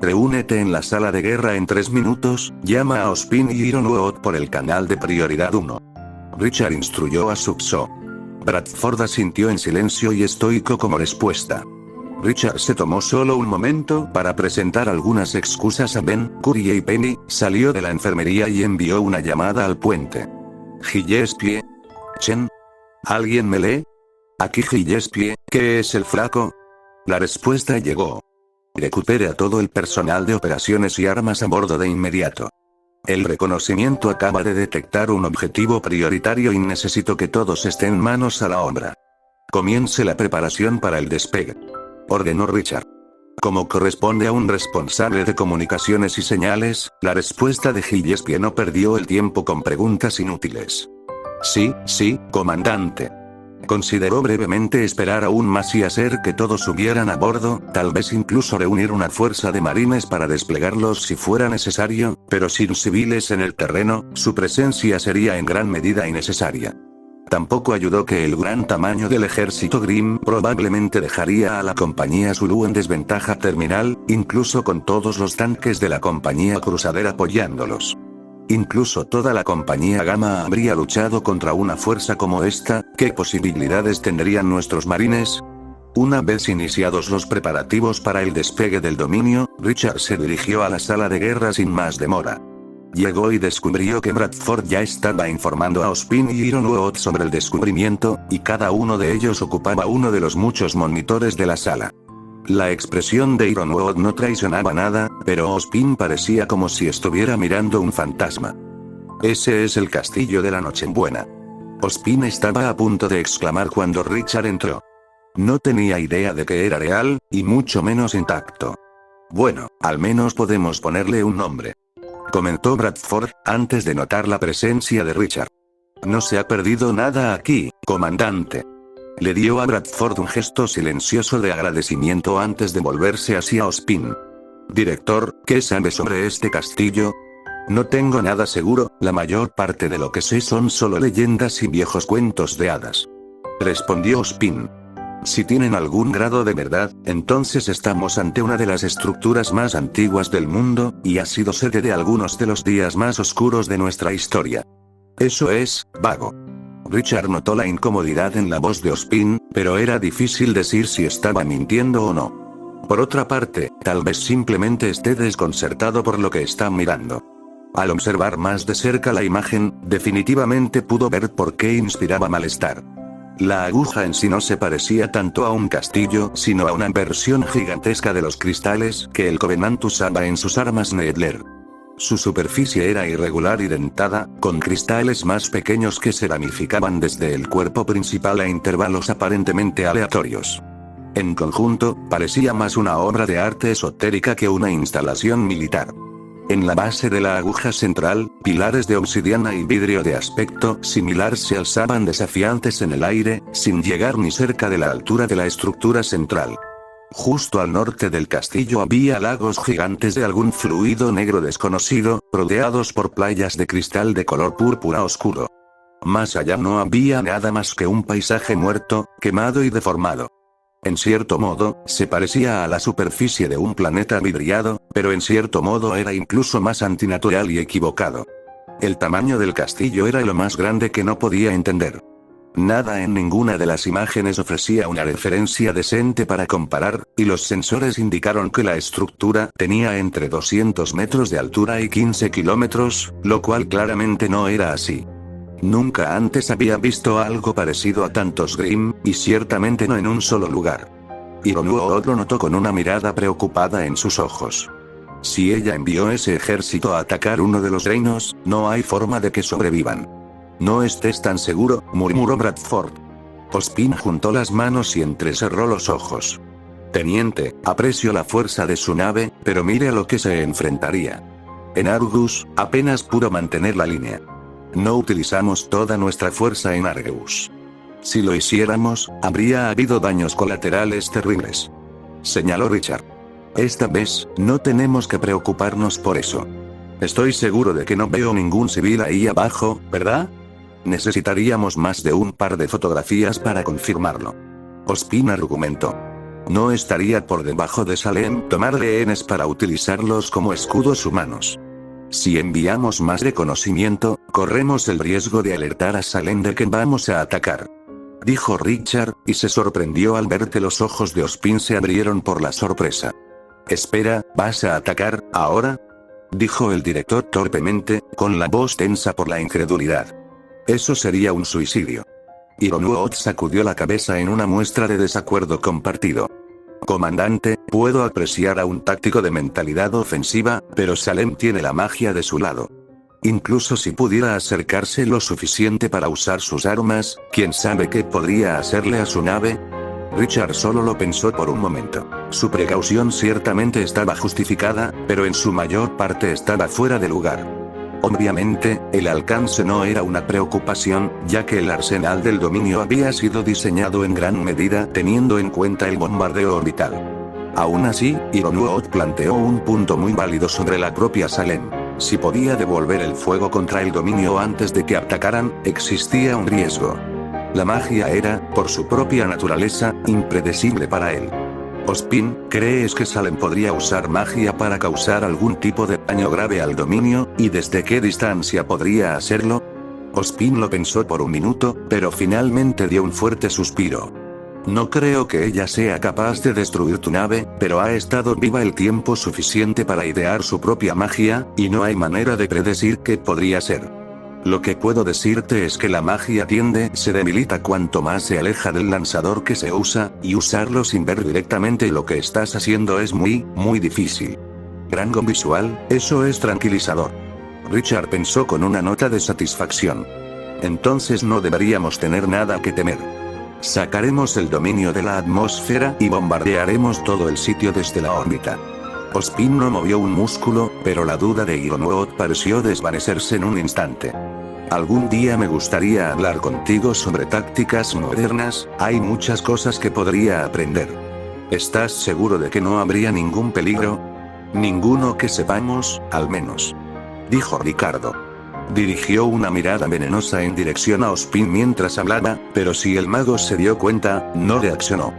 Reúnete en la sala de guerra en 3 minutos, llama a Ospin y Ironwood por el canal de prioridad 1. Richard instruyó a Subso. Bradford asintió en silencio y estoico como respuesta. Richard se tomó solo un momento para presentar algunas excusas a Ben, Curie y Penny, salió de la enfermería y envió una llamada al puente. Gillespie. Chen. ¿Alguien me lee? Aquí Gillespie, ¿qué es el flaco? La respuesta llegó. Recupere a todo el personal de operaciones y armas a bordo de inmediato. El reconocimiento acaba de detectar un objetivo prioritario y necesito que todos estén manos a la obra. Comience la preparación para el despegue. Ordenó Richard. Como corresponde a un responsable de comunicaciones y señales, la respuesta de Gillespie no perdió el tiempo con preguntas inútiles. Sí, comandante. Consideró brevemente esperar aún más y hacer que todos subieran a bordo, tal vez incluso reunir una fuerza de marines para desplegarlos si fuera necesario, pero sin civiles en el terreno, su presencia sería en gran medida innecesaria. Tampoco ayudó que el gran tamaño del ejército Grimm probablemente dejaría a la compañía Zulu en desventaja terminal, incluso con todos los tanques de la compañía Crusader apoyándolos. Incluso toda la compañía Gamma habría luchado contra una fuerza como esta, ¿qué posibilidades tendrían nuestros marines? Una vez iniciados los preparativos para el despegue del dominio, Richard se dirigió a la sala de guerra sin más demora. Llegó y descubrió que Bradford ya estaba informando a Ospin y Ironwood sobre el descubrimiento, y cada uno de ellos ocupaba uno de los muchos monitores de la sala. La expresión de Ironwood no traicionaba nada, pero Ospin parecía como si estuviera mirando un fantasma. Ese es el castillo de la Nochebuena. Ospin estaba a punto de exclamar cuando Richard entró. No tenía idea de que era real, y mucho menos intacto. Bueno, al menos podemos ponerle un nombre. Comentó Bradford, antes de notar la presencia de Richard. No se ha perdido nada aquí, comandante. Le dio a Bradford un gesto silencioso de agradecimiento antes de volverse hacia Ospin. Director, ¿qué sabe sobre este castillo? No tengo nada seguro, la mayor parte de lo que sé son solo leyendas y viejos cuentos de hadas. Respondió Ospin. Si tienen algún grado de verdad, entonces estamos ante una de las estructuras más antiguas del mundo, y ha sido sede de algunos de los días más oscuros de nuestra historia. Eso es, vago. Richard notó la incomodidad en la voz de Ozpin, pero era difícil decir si estaba mintiendo o no. Por otra parte, tal vez simplemente esté desconcertado por lo que está mirando. Al observar más de cerca la imagen, definitivamente pudo ver por qué inspiraba malestar. La aguja en sí no se parecía tanto a un castillo, sino a una versión gigantesca de los cristales que el Covenant usaba en sus armas Needler. Su superficie era irregular y dentada, con cristales más pequeños que se ramificaban desde el cuerpo principal a intervalos aparentemente aleatorios. En conjunto, parecía más una obra de arte esotérica que una instalación militar. En la base de la aguja central, pilares de obsidiana y vidrio de aspecto similar se alzaban desafiantes en el aire, sin llegar ni cerca de la altura de la estructura central. Justo al norte del castillo había lagos gigantes de algún fluido negro desconocido, rodeados por playas de cristal de color púrpura oscuro. Más allá no había nada más que un paisaje muerto, quemado y deformado. En cierto modo, se parecía a la superficie de un planeta vidriado, pero en cierto modo era incluso más antinatural y equivocado. El tamaño del castillo era lo más grande que no podía entender. Nada en ninguna de las imágenes ofrecía una referencia decente para comparar, y los sensores indicaron que la estructura tenía entre 200 metros de altura y 15 kilómetros, lo cual claramente no era así. Nunca antes había visto algo parecido a tantos Grimm, y ciertamente no en un solo lugar. Ironuo lo notó con una mirada preocupada en sus ojos. Si ella envió ese ejército a atacar uno de los reinos, no hay forma de que sobrevivan. No estés tan seguro, murmuró Bradford. Ozpin juntó las manos y entrecerró los ojos. Teniente, aprecio la fuerza de su nave, pero mire a lo que se enfrentaría. En Argus, apenas pudo mantener la línea. No utilizamos toda nuestra fuerza en Argus. Si lo hiciéramos, habría habido daños colaterales terribles. Señaló Richard. Esta vez, no tenemos que preocuparnos por eso. Estoy seguro de que no veo ningún civil ahí abajo, ¿verdad? Necesitaríamos más de un par de fotografías para confirmarlo. Ozpin argumentó. No estaría por debajo de Salem tomar rehenes para utilizarlos como escudos humanos. Si enviamos más reconocimiento, corremos el riesgo de alertar a Salem de que vamos a atacar. Dijo Richard, y se sorprendió al ver que los ojos de Ozpin se abrieron por la sorpresa. Espera, ¿vas a atacar, ahora? Dijo el director torpemente, con la voz tensa por la incredulidad. Eso sería un suicidio. Ironuo sacudió la cabeza en una muestra de desacuerdo compartido. Comandante, puedo apreciar a un táctico de mentalidad ofensiva, pero Salem tiene la magia de su lado. Incluso si pudiera acercarse lo suficiente para usar sus armas, ¿quién sabe qué podría hacerle a su nave? Richard solo lo pensó por un momento. Su precaución ciertamente estaba justificada, pero en su mayor parte estaba fuera de lugar. Obviamente, el alcance no era una preocupación, ya que el arsenal del dominio había sido diseñado en gran medida teniendo en cuenta el bombardeo orbital. Aún así, Ironuo planteó un punto muy válido sobre la propia Salem. Si podía devolver el fuego contra el dominio antes de que atacaran, existía un riesgo. La magia era, por su propia naturaleza, impredecible para él. Ozpin, ¿crees que Salem podría usar magia para causar algún tipo de daño grave al dominio, y desde qué distancia podría hacerlo? Ozpin lo pensó por un minuto, pero finalmente dio un fuerte suspiro. No creo que ella sea capaz de destruir tu nave, pero ha estado viva el tiempo suficiente para idear su propia magia, y no hay manera de predecir qué podría ser. Lo que puedo decirte es que la magia se debilita cuanto más se aleja del lanzador que se usa, y usarlo sin ver directamente lo que estás haciendo es muy difícil. Rango visual, eso es tranquilizador. Richard pensó con una nota de satisfacción. Entonces no deberíamos tener nada que temer. Sacaremos el dominio de la atmósfera y bombardearemos todo el sitio desde la órbita. Ozpin no movió un músculo, pero la duda de Ironuo pareció desvanecerse en un instante. Algún día me gustaría hablar contigo sobre tácticas modernas, hay muchas cosas que podría aprender. ¿Estás seguro de que no habría ningún peligro? Ninguno que sepamos, al menos. Dijo Ricardo. Dirigió una mirada venenosa en dirección a Ozpin mientras hablaba, pero si el mago se dio cuenta, no reaccionó.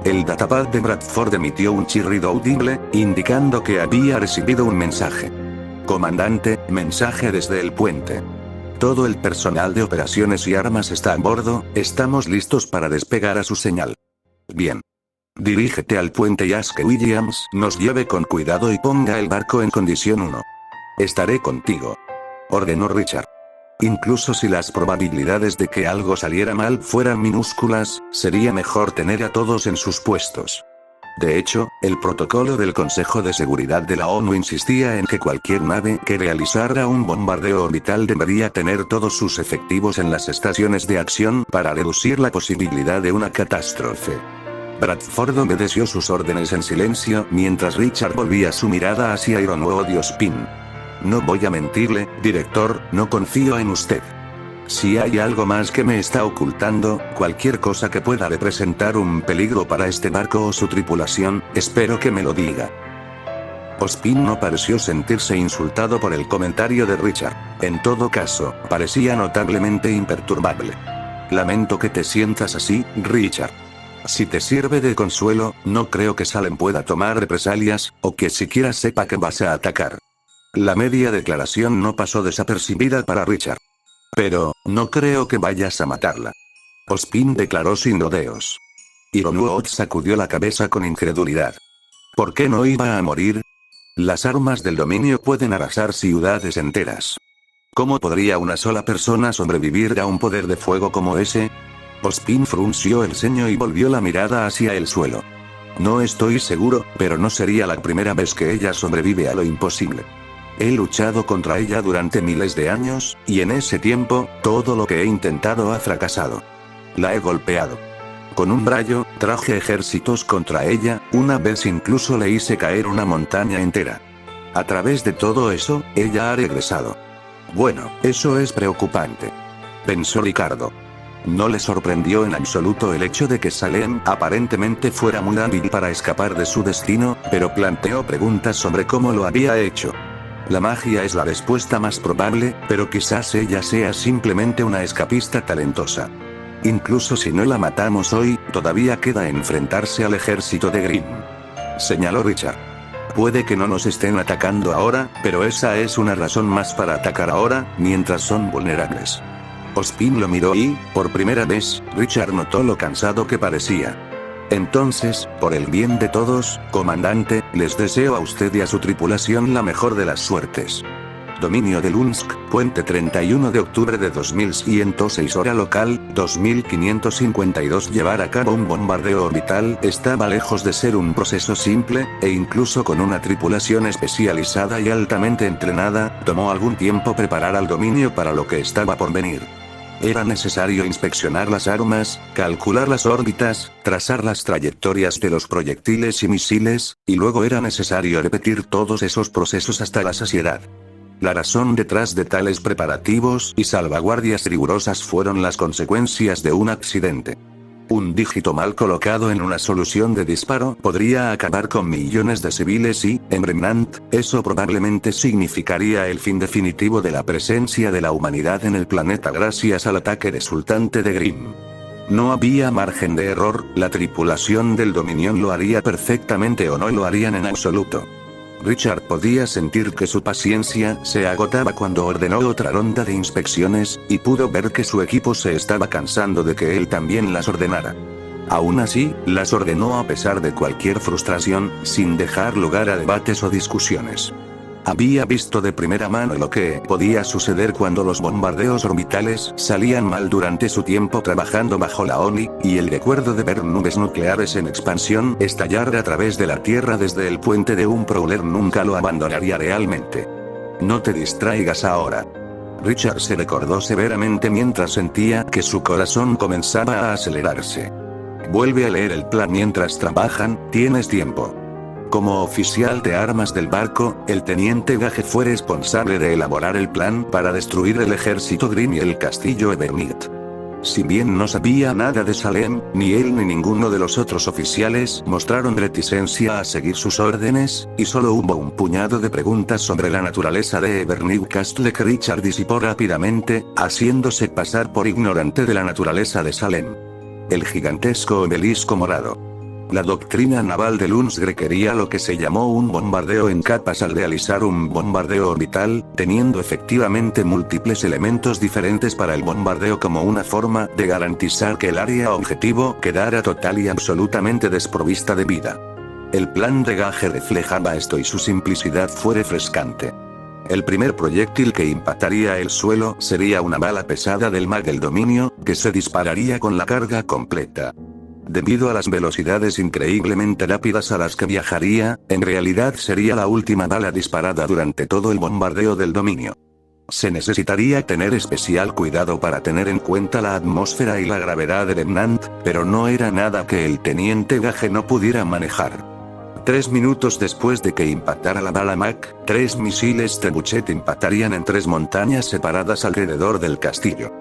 El datapad de Bradford emitió un chirrido audible, indicando que había recibido un mensaje. Comandante, mensaje desde el puente. Todo el personal de operaciones y armas está a bordo, estamos listos para despegar a su señal. Bien. Dirígete al puente y haz que Williams nos lleve con cuidado y ponga el barco en condición 1. Estaré contigo. Ordenó Richard. Incluso si las probabilidades de que algo saliera mal fueran minúsculas, sería mejor tener a todos en sus puestos. De hecho, el protocolo del Consejo de Seguridad de la ONU insistía en que cualquier nave que realizara un bombardeo orbital debería tener todos sus efectivos en las estaciones de acción para reducir la posibilidad de una catástrofe. Bradford obedeció sus órdenes en silencio mientras Richard volvía su mirada hacia Ironwood y Ozpin. No voy a mentirle, director, no confío en usted. Si hay algo más que me está ocultando, cualquier cosa que pueda representar un peligro para este barco o su tripulación, espero que me lo diga. Ozpin no pareció sentirse insultado por el comentario de Richard. En todo caso, parecía notablemente imperturbable. Lamento que te sientas así, Richard. Si te sirve de consuelo, no creo que Salem pueda tomar represalias, o que siquiera sepa que vas a atacar. La media declaración no pasó desapercibida para Richard. Pero, no creo que vayas a matarla. Ozpin declaró sin rodeos. Ironwood sacudió la cabeza con incredulidad. ¿Por qué no iba a morir? Las armas del dominio pueden arrasar ciudades enteras. ¿Cómo podría una sola persona sobrevivir a un poder de fuego como ese? Ozpin frunció el ceño y volvió la mirada hacia el suelo. No estoy seguro, pero no sería la primera vez que ella sobrevive a lo imposible. He luchado contra ella durante miles de años, y en ese tiempo, todo lo que he intentado ha fracasado. La he golpeado. Con un rayo, traje ejércitos contra ella, una vez incluso le hice caer una montaña entera. A través de todo eso, ella ha regresado. Bueno, eso es preocupante. Pensó Ricardo. No le sorprendió en absoluto el hecho de que Salem aparentemente fuera muy hábil para escapar de su destino, pero planteó preguntas sobre cómo lo había hecho. La magia es la respuesta más probable, pero quizás ella sea simplemente una escapista talentosa. Incluso si no la matamos hoy, todavía queda enfrentarse al ejército de Grimm. Señaló Richard. Puede que no nos estén atacando ahora, pero esa es una razón más para atacar ahora, mientras son vulnerables. Ozpin lo miró y, por primera vez, Richard notó lo cansado que parecía. Entonces, por el bien de todos, comandante, les deseo a usted y a su tripulación la mejor de las suertes. Dominio de Lunsk, puente 31 de octubre de 2106 hora local, 2552. Llevar a cabo un bombardeo orbital estaba lejos de ser un proceso simple, e incluso con una tripulación especializada y altamente entrenada, tomó algún tiempo preparar al dominio para lo que estaba por venir. Era necesario inspeccionar las armas, calcular las órbitas, trazar las trayectorias de los proyectiles y misiles, y luego era necesario repetir todos esos procesos hasta la saciedad. La razón detrás de tales preparativos y salvaguardias rigurosas fueron las consecuencias de un accidente. Un dígito mal colocado en una solución de disparo podría acabar con millones de civiles y, en Remnant, eso probablemente significaría el fin definitivo de la presencia de la humanidad en el planeta gracias al ataque resultante de Grimm. No había margen de error, la tripulación del Dominion lo haría perfectamente o no lo harían en absoluto. Richard podía sentir que su paciencia se agotaba cuando ordenó otra ronda de inspecciones, y pudo ver que su equipo se estaba cansando de que él también las ordenara. Aún así, las ordenó a pesar de cualquier frustración, sin dejar lugar a debates o discusiones. Había visto de primera mano lo que podía suceder cuando los bombardeos orbitales salían mal durante su tiempo trabajando bajo la ONI, y el recuerdo de ver nubes nucleares en expansión estallar a través de la Tierra desde el puente de un Prowler nunca lo abandonaría realmente. No te distraigas ahora. Richard se recordó severamente mientras sentía que su corazón comenzaba a acelerarse. Vuelve a leer el plan mientras trabajan, tienes tiempo. Como oficial de armas del barco, el teniente Gage fue responsable de elaborar el plan para destruir el ejército Grimm y el castillo Everneath. Si bien no sabía nada de Salem, ni él ni ninguno de los otros oficiales mostraron reticencia a seguir sus órdenes, y solo hubo un puñado de preguntas sobre la naturaleza de Evernew Castle que Richard disipó rápidamente, haciéndose pasar por ignorante de la naturaleza de Salem. El gigantesco obelisco morado. La doctrina naval de Lunsgre quería lo que se llamó un bombardeo en capas al realizar un bombardeo orbital, teniendo efectivamente múltiples elementos diferentes para el bombardeo como una forma de garantizar que el área objetivo quedara total y absolutamente desprovista de vida. El plan de Gage reflejaba esto y su simplicidad fue refrescante. El primer proyectil que impactaría el suelo sería una bala pesada del mag del dominio, que se dispararía con la carga completa. Debido a las velocidades increíblemente rápidas a las que viajaría, en realidad sería la última bala disparada durante todo el bombardeo del dominio. Se necesitaría tener especial cuidado para tener en cuenta la atmósfera y la gravedad de Remnant, pero no era nada que el teniente Gage no pudiera manejar. 3 minutos después de que impactara la bala Mac, 3 misiles Trebuchet impactarían en 3 montañas separadas alrededor del castillo.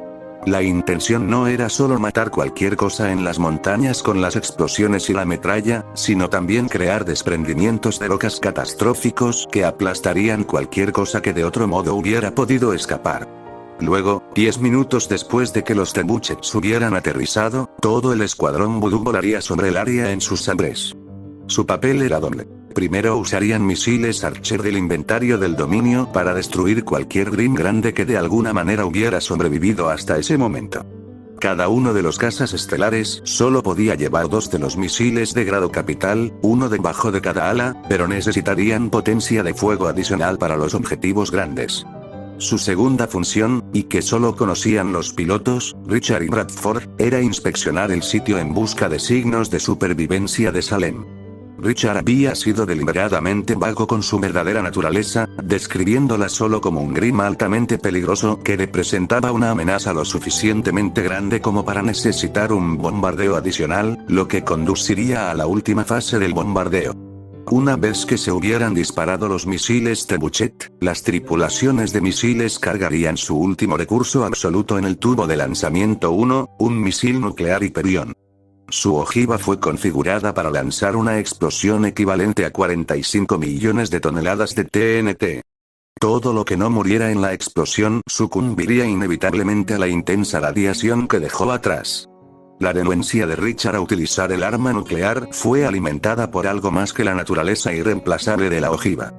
La intención no era solo matar cualquier cosa en las montañas con las explosiones y la metralla, sino también crear desprendimientos de rocas catastróficos que aplastarían cualquier cosa que de otro modo hubiera podido escapar. Luego, 10 minutos después de que los Trebuchets hubieran aterrizado, todo el escuadrón Voodoo volaría sobre el área en sus sabres. Su papel era doble. Primero usarían misiles Archer del inventario del dominio para destruir cualquier Grim grande que de alguna manera hubiera sobrevivido hasta ese momento. Cada uno de los cazas estelares solo podía llevar 2 de los misiles de grado capital, uno debajo de cada ala, pero necesitarían potencia de fuego adicional para los objetivos grandes. Su segunda función, y que solo conocían los pilotos, Richard y Bradford, era inspeccionar el sitio en busca de signos de supervivencia de Salem. Richard había sido deliberadamente vago con su verdadera naturaleza, describiéndola solo como un Grim altamente peligroso que representaba una amenaza lo suficientemente grande como para necesitar un bombardeo adicional, lo que conduciría a la última fase del bombardeo. Una vez que se hubieran disparado los misiles Trebuchet, las tripulaciones de misiles cargarían su último recurso absoluto en el tubo de lanzamiento 1, un misil nuclear Hyperion. Su ojiva fue configurada para lanzar una explosión equivalente a 45 millones de toneladas de TNT. Todo lo que no muriera en la explosión sucumbiría inevitablemente a la intensa radiación que dejó atrás. La renuencia de Richard a utilizar el arma nuclear fue alimentada por algo más que la naturaleza irreemplazable de la ojiva.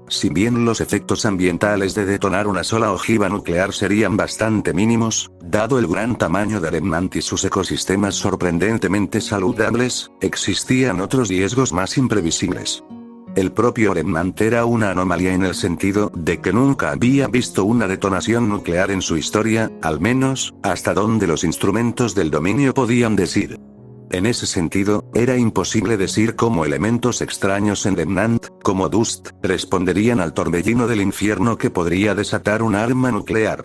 Si bien los efectos ambientales de detonar una sola ojiva nuclear serían bastante mínimos, dado el gran tamaño de Remnant y sus ecosistemas sorprendentemente saludables, existían otros riesgos más imprevisibles. El propio Remnant era una anomalía en el sentido de que nunca había visto una detonación nuclear en su historia, al menos, hasta donde los instrumentos del dominio podían decir. En ese sentido, era imposible decir cómo elementos extraños en Remnant, como Dust, responderían al torbellino del infierno que podría desatar un arma nuclear.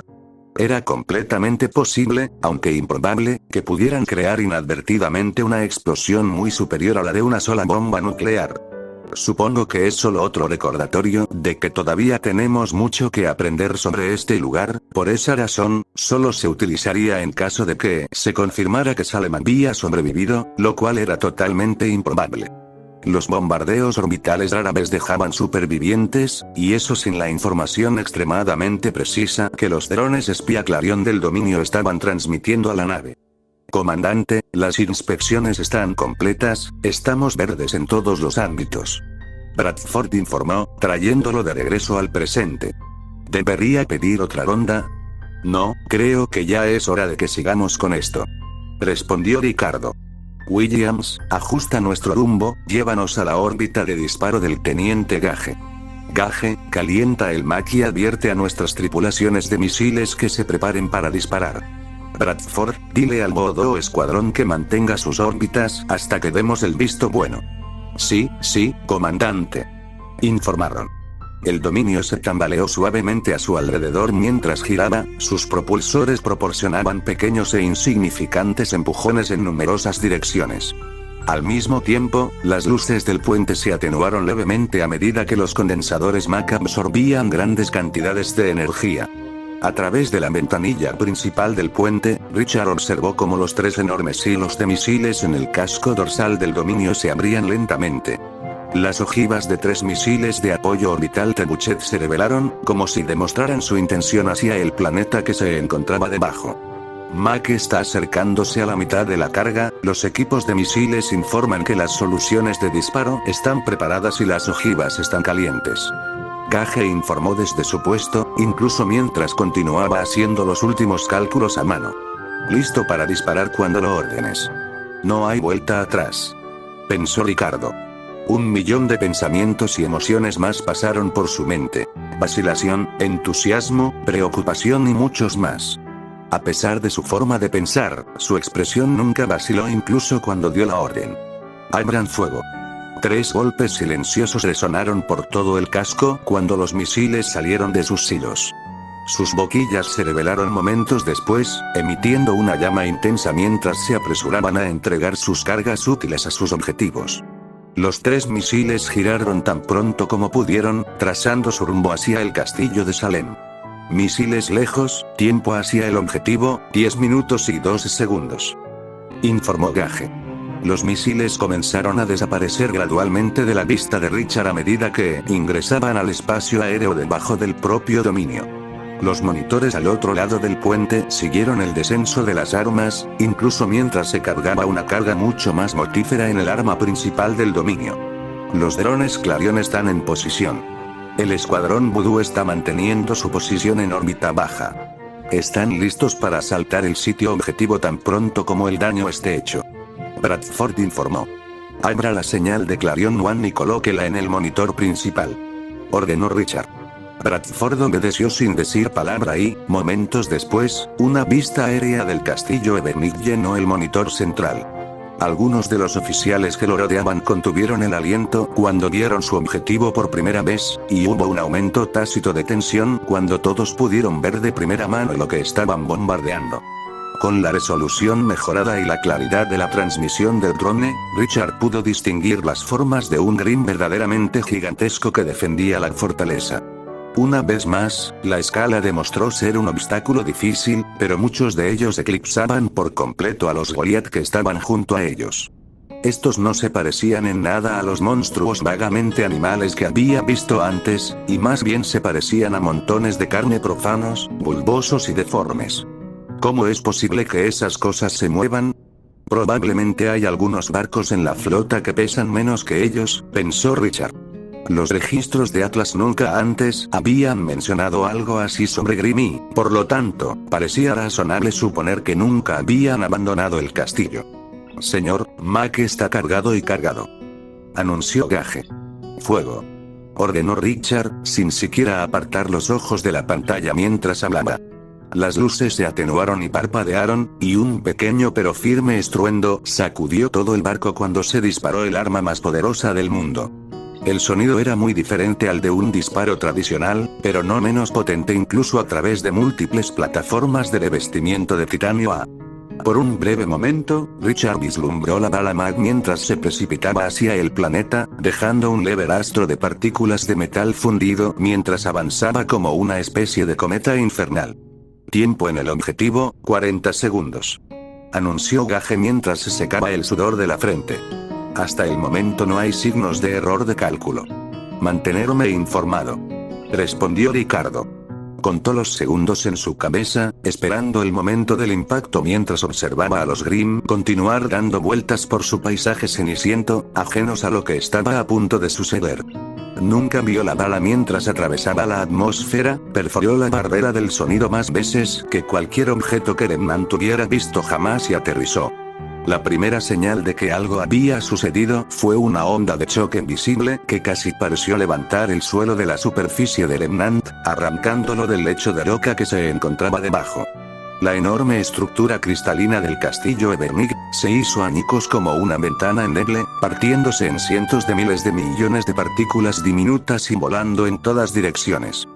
Era completamente posible, aunque improbable, que pudieran crear inadvertidamente una explosión muy superior a la de una sola bomba nuclear. Supongo que es solo otro recordatorio de que todavía tenemos mucho que aprender sobre este lugar, por esa razón, solo se utilizaría en caso de que se confirmara que Salem había sobrevivido, lo cual era totalmente improbable. Los bombardeos orbitales rara vez dejaban supervivientes, y eso sin la información extremadamente precisa que los drones espía Clarion del dominio estaban transmitiendo a la nave. Comandante, las inspecciones están completas, estamos verdes en todos los ámbitos. Bradford informó, trayéndolo de regreso al presente. ¿Debería pedir otra ronda? No, creo que ya es hora de que sigamos con esto. Respondió Ricardo. Williams, ajusta nuestro rumbo, llévanos a la órbita de disparo del teniente Gage. Gage, calienta el Mach y advierte a nuestras tripulaciones de misiles que se preparen para disparar. Bradford, dile al Voodoo escuadrón que mantenga sus órbitas hasta que demos el visto bueno. Sí, comandante. Informaron. El dominio se tambaleó suavemente a su alrededor mientras giraba, sus propulsores proporcionaban pequeños e insignificantes empujones en numerosas direcciones. Al mismo tiempo, las luces del puente se atenuaron levemente a medida que los condensadores Mach absorbían grandes cantidades de energía. A través de la ventanilla principal del puente, Richard observó cómo los 3 enormes hilos de misiles en el casco dorsal del dominio se abrían lentamente. Las ojivas de 3 misiles de apoyo orbital Trebuchet se revelaron, como si demostraran su intención hacia el planeta que se encontraba debajo. Mac está acercándose a la mitad de la carga, los equipos de misiles informan que las soluciones de disparo están preparadas y las ojivas están calientes. Gage informó desde su puesto, incluso mientras continuaba haciendo los últimos cálculos a mano. Listo para disparar cuando lo ordenes. No hay vuelta atrás. Pensó Ricardo. 1.000.000 de pensamientos y emociones más pasaron por su mente. Vacilación, entusiasmo, preocupación y muchos más. A pesar de su forma de pensar, su expresión nunca vaciló incluso cuando dio la orden. Abran fuego. 3 golpes silenciosos resonaron por todo el casco cuando los misiles salieron de sus hilos. Sus boquillas se revelaron momentos después, emitiendo una llama intensa mientras se apresuraban a entregar sus cargas útiles a sus objetivos. Los 3 misiles giraron tan pronto como pudieron, trazando su rumbo hacia el castillo de Salem. Misiles lejos, tiempo hacia el objetivo, 10 minutos y 12 segundos. Informó Gage. Los misiles comenzaron a desaparecer gradualmente de la vista de Richard a medida que ingresaban al espacio aéreo debajo del propio dominio. Los monitores al otro lado del puente siguieron el descenso de las armas, incluso mientras se cargaba una carga mucho más mortífera en el arma principal del dominio. Los drones Clarion están en posición. El escuadrón Voodoo está manteniendo su posición en órbita baja. Están listos para asaltar el sitio objetivo tan pronto como el daño esté hecho. Bradford informó. Abra la señal de Clarion One y colóquela en el monitor principal. Ordenó Richard. Bradford obedeció sin decir palabra y, momentos después, una vista aérea del castillo Evernick llenó el monitor central. Algunos de los oficiales que lo rodeaban contuvieron el aliento cuando vieron su objetivo por primera vez, y hubo un aumento tácito de tensión cuando todos pudieron ver de primera mano lo que estaban bombardeando. Con la resolución mejorada y la claridad de la transmisión del drone, Richard pudo distinguir las formas de un Grim verdaderamente gigantesco que defendía la fortaleza. Una vez más, la escala demostró ser un obstáculo difícil, pero muchos de ellos eclipsaban por completo a los Goliath que estaban junto a ellos. Estos no se parecían en nada a los monstruos vagamente animales que había visto antes, y más bien se parecían a montones de carne profanos, bulbosos y deformes. ¿Cómo es posible que esas cosas se muevan? Probablemente hay algunos barcos en la flota que pesan menos que ellos, pensó Richard. Los registros de Atlas nunca antes habían mencionado algo así sobre Grim y, por lo tanto, parecía razonable suponer que nunca habían abandonado el castillo. Señor, Mac está cargado y cargado. Anunció Gage. Fuego. Ordenó Richard, sin siquiera apartar los ojos de la pantalla mientras hablaba. Las luces se atenuaron y parpadearon, y un pequeño pero firme estruendo sacudió todo el barco cuando se disparó el arma más poderosa del mundo. El sonido era muy diferente al de un disparo tradicional, pero no menos potente incluso a través de múltiples plataformas de revestimiento de titanio A. Por un breve momento, Richard vislumbró la bala Mag mientras se precipitaba hacia el planeta, dejando un leve rastro de partículas de metal fundido mientras avanzaba como una especie de cometa infernal. Tiempo en el objetivo, 40 segundos. Anunció Gage mientras se secaba el sudor de la frente. Hasta el momento no hay signos de error de cálculo. Mantenerme informado. Respondió Ricardo. Contó los segundos en su cabeza, esperando el momento del impacto mientras observaba a los Grimm continuar dando vueltas por su paisaje ceniciento, ajenos a lo que estaba a punto de suceder. Nunca vio la bala mientras atravesaba la atmósfera, perforó la barrera del sonido más veces que cualquier objeto que Remnant hubiera visto jamás y aterrizó. La primera señal de que algo había sucedido fue una onda de choque visible que casi pareció levantar el suelo de la superficie de Remnant, arrancándolo del lecho de roca que se encontraba debajo. La enorme estructura cristalina del castillo Evernick se hizo añicos como una ventana endeble, partiéndose en cientos de miles de millones de partículas diminutas y volando en todas direcciones.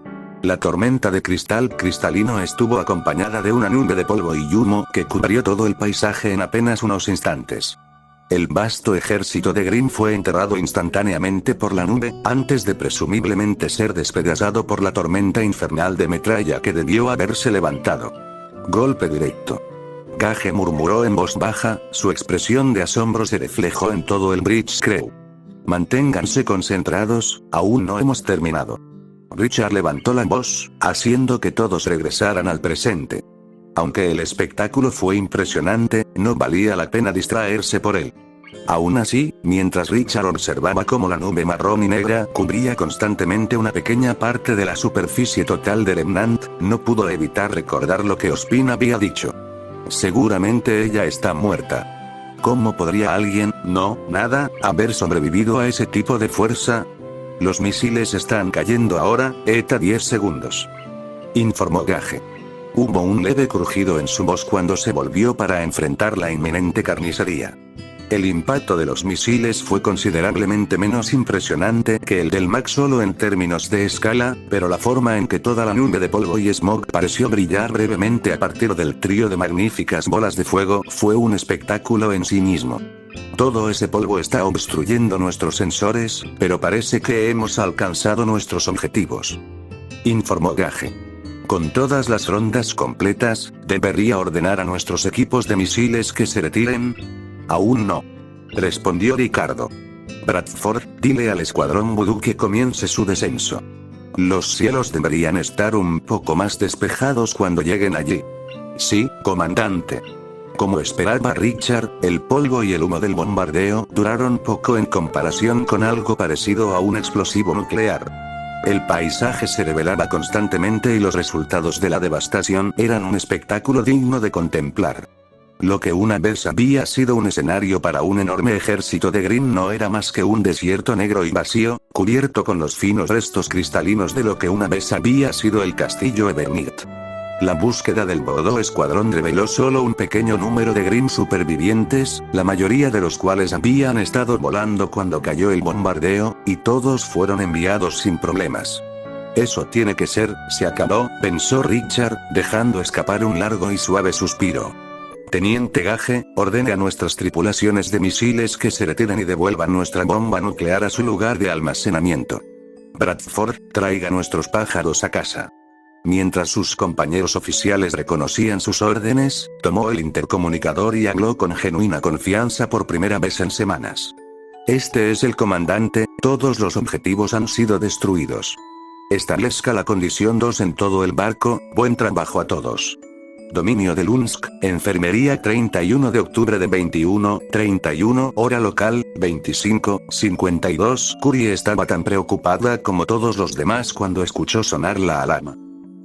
La tormenta de cristal cristalino estuvo acompañada de una nube de polvo y humo que cubrió todo el paisaje en apenas unos instantes. El vasto ejército de Grimm fue enterrado instantáneamente por la nube, antes de presumiblemente ser despedazado por la tormenta infernal de metralla que debió haberse levantado. Golpe directo. Gage murmuró en voz baja, su expresión de asombro se reflejó en todo el Bridge Crew. Manténganse concentrados, aún no hemos terminado. Richard levantó la voz, haciendo que todos regresaran al presente. Aunque el espectáculo fue impresionante, no valía la pena distraerse por él. Aún así, mientras Richard observaba cómo la nube marrón y negra cubría constantemente una pequeña parte de la superficie total de Remnant, no pudo evitar recordar lo que Ospin había dicho. Seguramente ella está muerta. ¿Cómo podría alguien, haber sobrevivido a ese tipo de fuerza? Los misiles están cayendo ahora, ETA 10 segundos. Informó Gage. Hubo un leve crujido en su voz cuando se volvió para enfrentar la inminente carnicería. El impacto de los misiles fue considerablemente menos impresionante que el del Mac solo en términos de escala, pero la forma en que toda la nube de polvo y smog pareció brillar brevemente a partir del trío de magníficas bolas de fuego fue un espectáculo en sí mismo. Todo ese polvo está obstruyendo nuestros sensores, pero parece que hemos alcanzado nuestros objetivos. Informó Gage. Con todas las rondas completas, ¿debería ordenar a nuestros equipos de misiles que se retiren? Aún no. Respondió Ricardo. Bradford, dile al escuadrón Voodoo que comience su descenso. Los cielos deberían estar un poco más despejados cuando lleguen allí. Sí, comandante. Como esperaba Richard, el polvo y el humo del bombardeo duraron poco en comparación con algo parecido a un explosivo nuclear. El paisaje se revelaba constantemente y los resultados de la devastación eran un espectáculo digno de contemplar. Lo que una vez había sido un escenario para un enorme ejército de Grimm no era más que un desierto negro y vacío, cubierto con los finos restos cristalinos de lo que una vez había sido el castillo Evernit. La búsqueda del Voodoo Escuadrón reveló solo un pequeño número de Grimm supervivientes, la mayoría de los cuales habían estado volando cuando cayó el bombardeo, y todos fueron enviados sin problemas. Eso tiene que ser, se acabó, pensó Richard, dejando escapar un largo y suave suspiro. Teniente Gage, ordene a nuestras tripulaciones de misiles que se retiren y devuelvan nuestra bomba nuclear a su lugar de almacenamiento. Bradford, traiga nuestros pájaros a casa. Mientras sus compañeros oficiales reconocían sus órdenes, tomó el intercomunicador y habló con genuina confianza por primera vez en semanas. Este es el comandante, todos los objetivos han sido destruidos. Establezca la condición 2 en todo el barco, buen trabajo a todos. Dominio de Lunsk, enfermería 31 de octubre de 21:31 hora local, 25:52. Curie estaba tan preocupada como todos los demás cuando escuchó sonar la alarma.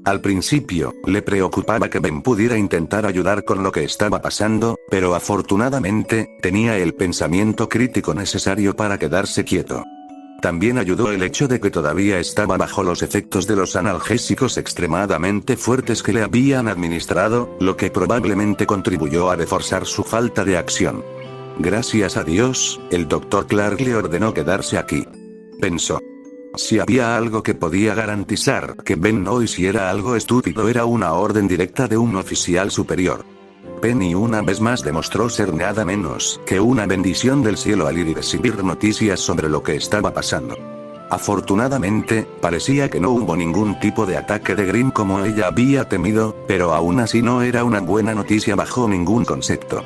Al principio, le preocupaba que Ben pudiera intentar ayudar con lo que estaba pasando, pero afortunadamente, tenía el pensamiento crítico necesario para quedarse quieto. También ayudó el hecho de que todavía estaba bajo los efectos de los analgésicos extremadamente fuertes que le habían administrado, lo que probablemente contribuyó a reforzar su falta de acción. Gracias a Dios, el Dr. Clark le ordenó quedarse aquí. Pensó. Si había algo que podía garantizar que Ben no hiciera algo estúpido era una orden directa de un oficial superior. Penny una vez más demostró ser nada menos que una bendición del cielo al ir y recibir noticias sobre lo que estaba pasando. Afortunadamente, parecía que no hubo ningún tipo de ataque de Grimm como ella había temido, pero aún así no era una buena noticia bajo ningún concepto.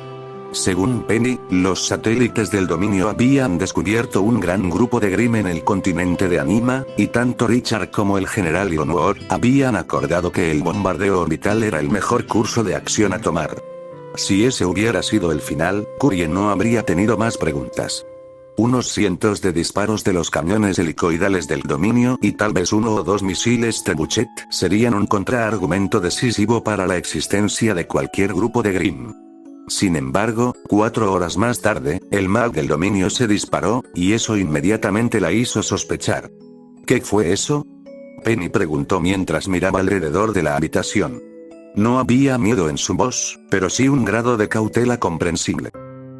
Según Penny, los satélites del dominio habían descubierto un gran grupo de Grimm en el continente de Anima, y tanto Richard como el general Ironwood habían acordado que el bombardeo orbital era el mejor curso de acción a tomar. Si ese hubiera sido el final, Curie no habría tenido más preguntas. Unos cientos de disparos de los cañones helicoidales del dominio y tal vez 1 o 2 misiles Trebuchet serían un contraargumento decisivo para la existencia de cualquier grupo de Grimm. Sin embargo, 4 horas más tarde, el mag del dominio se disparó, y eso inmediatamente la hizo sospechar. ¿Qué fue eso? Penny preguntó mientras miraba alrededor de la habitación. No había miedo en su voz, pero sí un grado de cautela comprensible.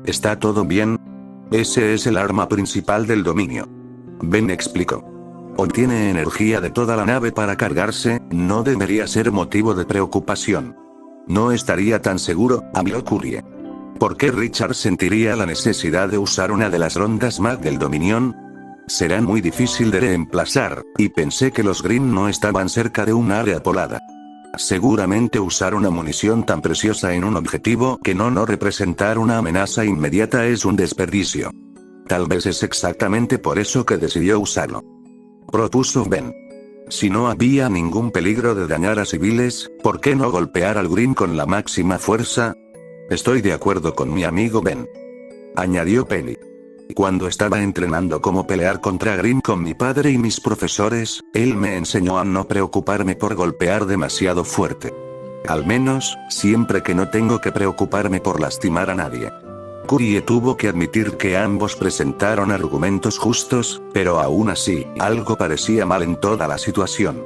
¿Está todo bien? Ese es el arma principal del dominio. Ben explicó. Obtiene energía de toda la nave para cargarse, no debería ser motivo de preocupación. No estaría tan seguro, habló Curie. ¿Por qué Richard sentiría la necesidad de usar una de las rondas Mag del Dominion? Será muy difícil de reemplazar, y pensé que los Green no estaban cerca de un área polada. Seguramente usar una munición tan preciosa en un objetivo que no representar una amenaza inmediata es un desperdicio. Tal vez es exactamente por eso que decidió usarlo. Propuso Ben. Si no había ningún peligro de dañar a civiles, ¿por qué no golpear al Green con la máxima fuerza? Estoy de acuerdo con mi amigo Ben. Añadió Penny. Cuando estaba entrenando cómo pelear contra Green con mi padre y mis profesores, él me enseñó a no preocuparme por golpear demasiado fuerte. Al menos, siempre que no tengo que preocuparme por lastimar a nadie. Curie tuvo que admitir que ambos presentaron argumentos justos, pero aún así, algo parecía mal en toda la situación.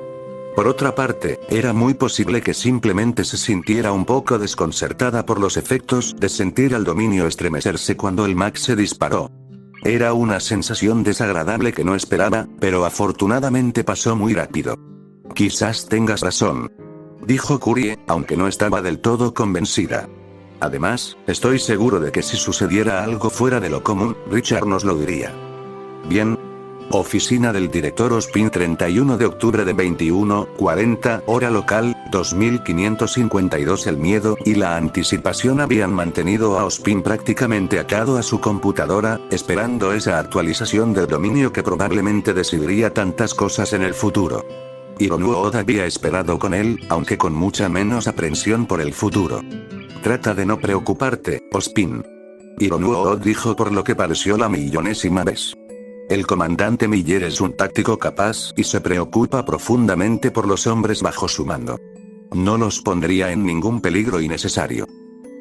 Por otra parte, era muy posible que simplemente se sintiera un poco desconcertada por los efectos de sentir al dominio estremecerse cuando el Mag se disparó. Era una sensación desagradable que no esperaba, pero afortunadamente pasó muy rápido. Quizás tengas razón, dijo Curie, aunque no estaba del todo convencida. Además, estoy seguro de que si sucediera algo fuera de lo común, Richard nos lo diría. Bien. Oficina del Director Ospin, 31 de octubre de 21:40 hora local, 2552. El miedo y la anticipación habían mantenido a Ospin prácticamente atado a su computadora, esperando esa actualización del dominio que probablemente decidiría tantas cosas en el futuro. Ironwood había esperado con él, aunque con mucha menos aprensión por el futuro. Trata de no preocuparte, Ospin. Ironwood dijo por lo que pareció la millonésima vez. El comandante Miller es un táctico capaz y se preocupa profundamente por los hombres bajo su mando. No los pondría en ningún peligro innecesario.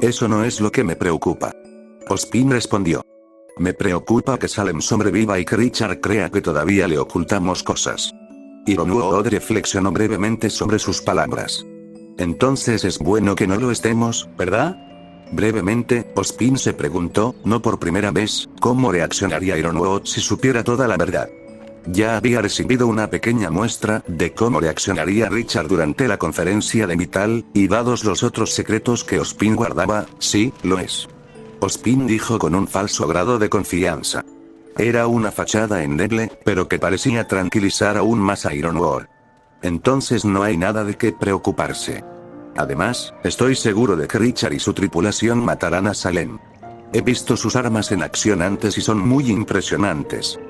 Eso no es lo que me preocupa. Ospin respondió. Me preocupa que Salem sobreviva y que Richard crea que todavía le ocultamos cosas. Ironwood reflexionó brevemente sobre sus palabras. Entonces es bueno que no lo estemos, ¿verdad? Brevemente, Ospin se preguntó, no por primera vez, cómo reaccionaría Ironwood si supiera toda la verdad. Ya había recibido una pequeña muestra de cómo reaccionaría Richard durante la conferencia de Vital, y dados los otros secretos que Ospin guardaba, sí, lo es. Ospin dijo con un falso grado de confianza. Era una fachada endeble, pero que parecía tranquilizar aún más a Ironwood. Entonces no hay nada de qué preocuparse. Además, estoy seguro de que Richard y su tripulación matarán a Salem. He visto sus armas en acción antes y son muy impresionantes.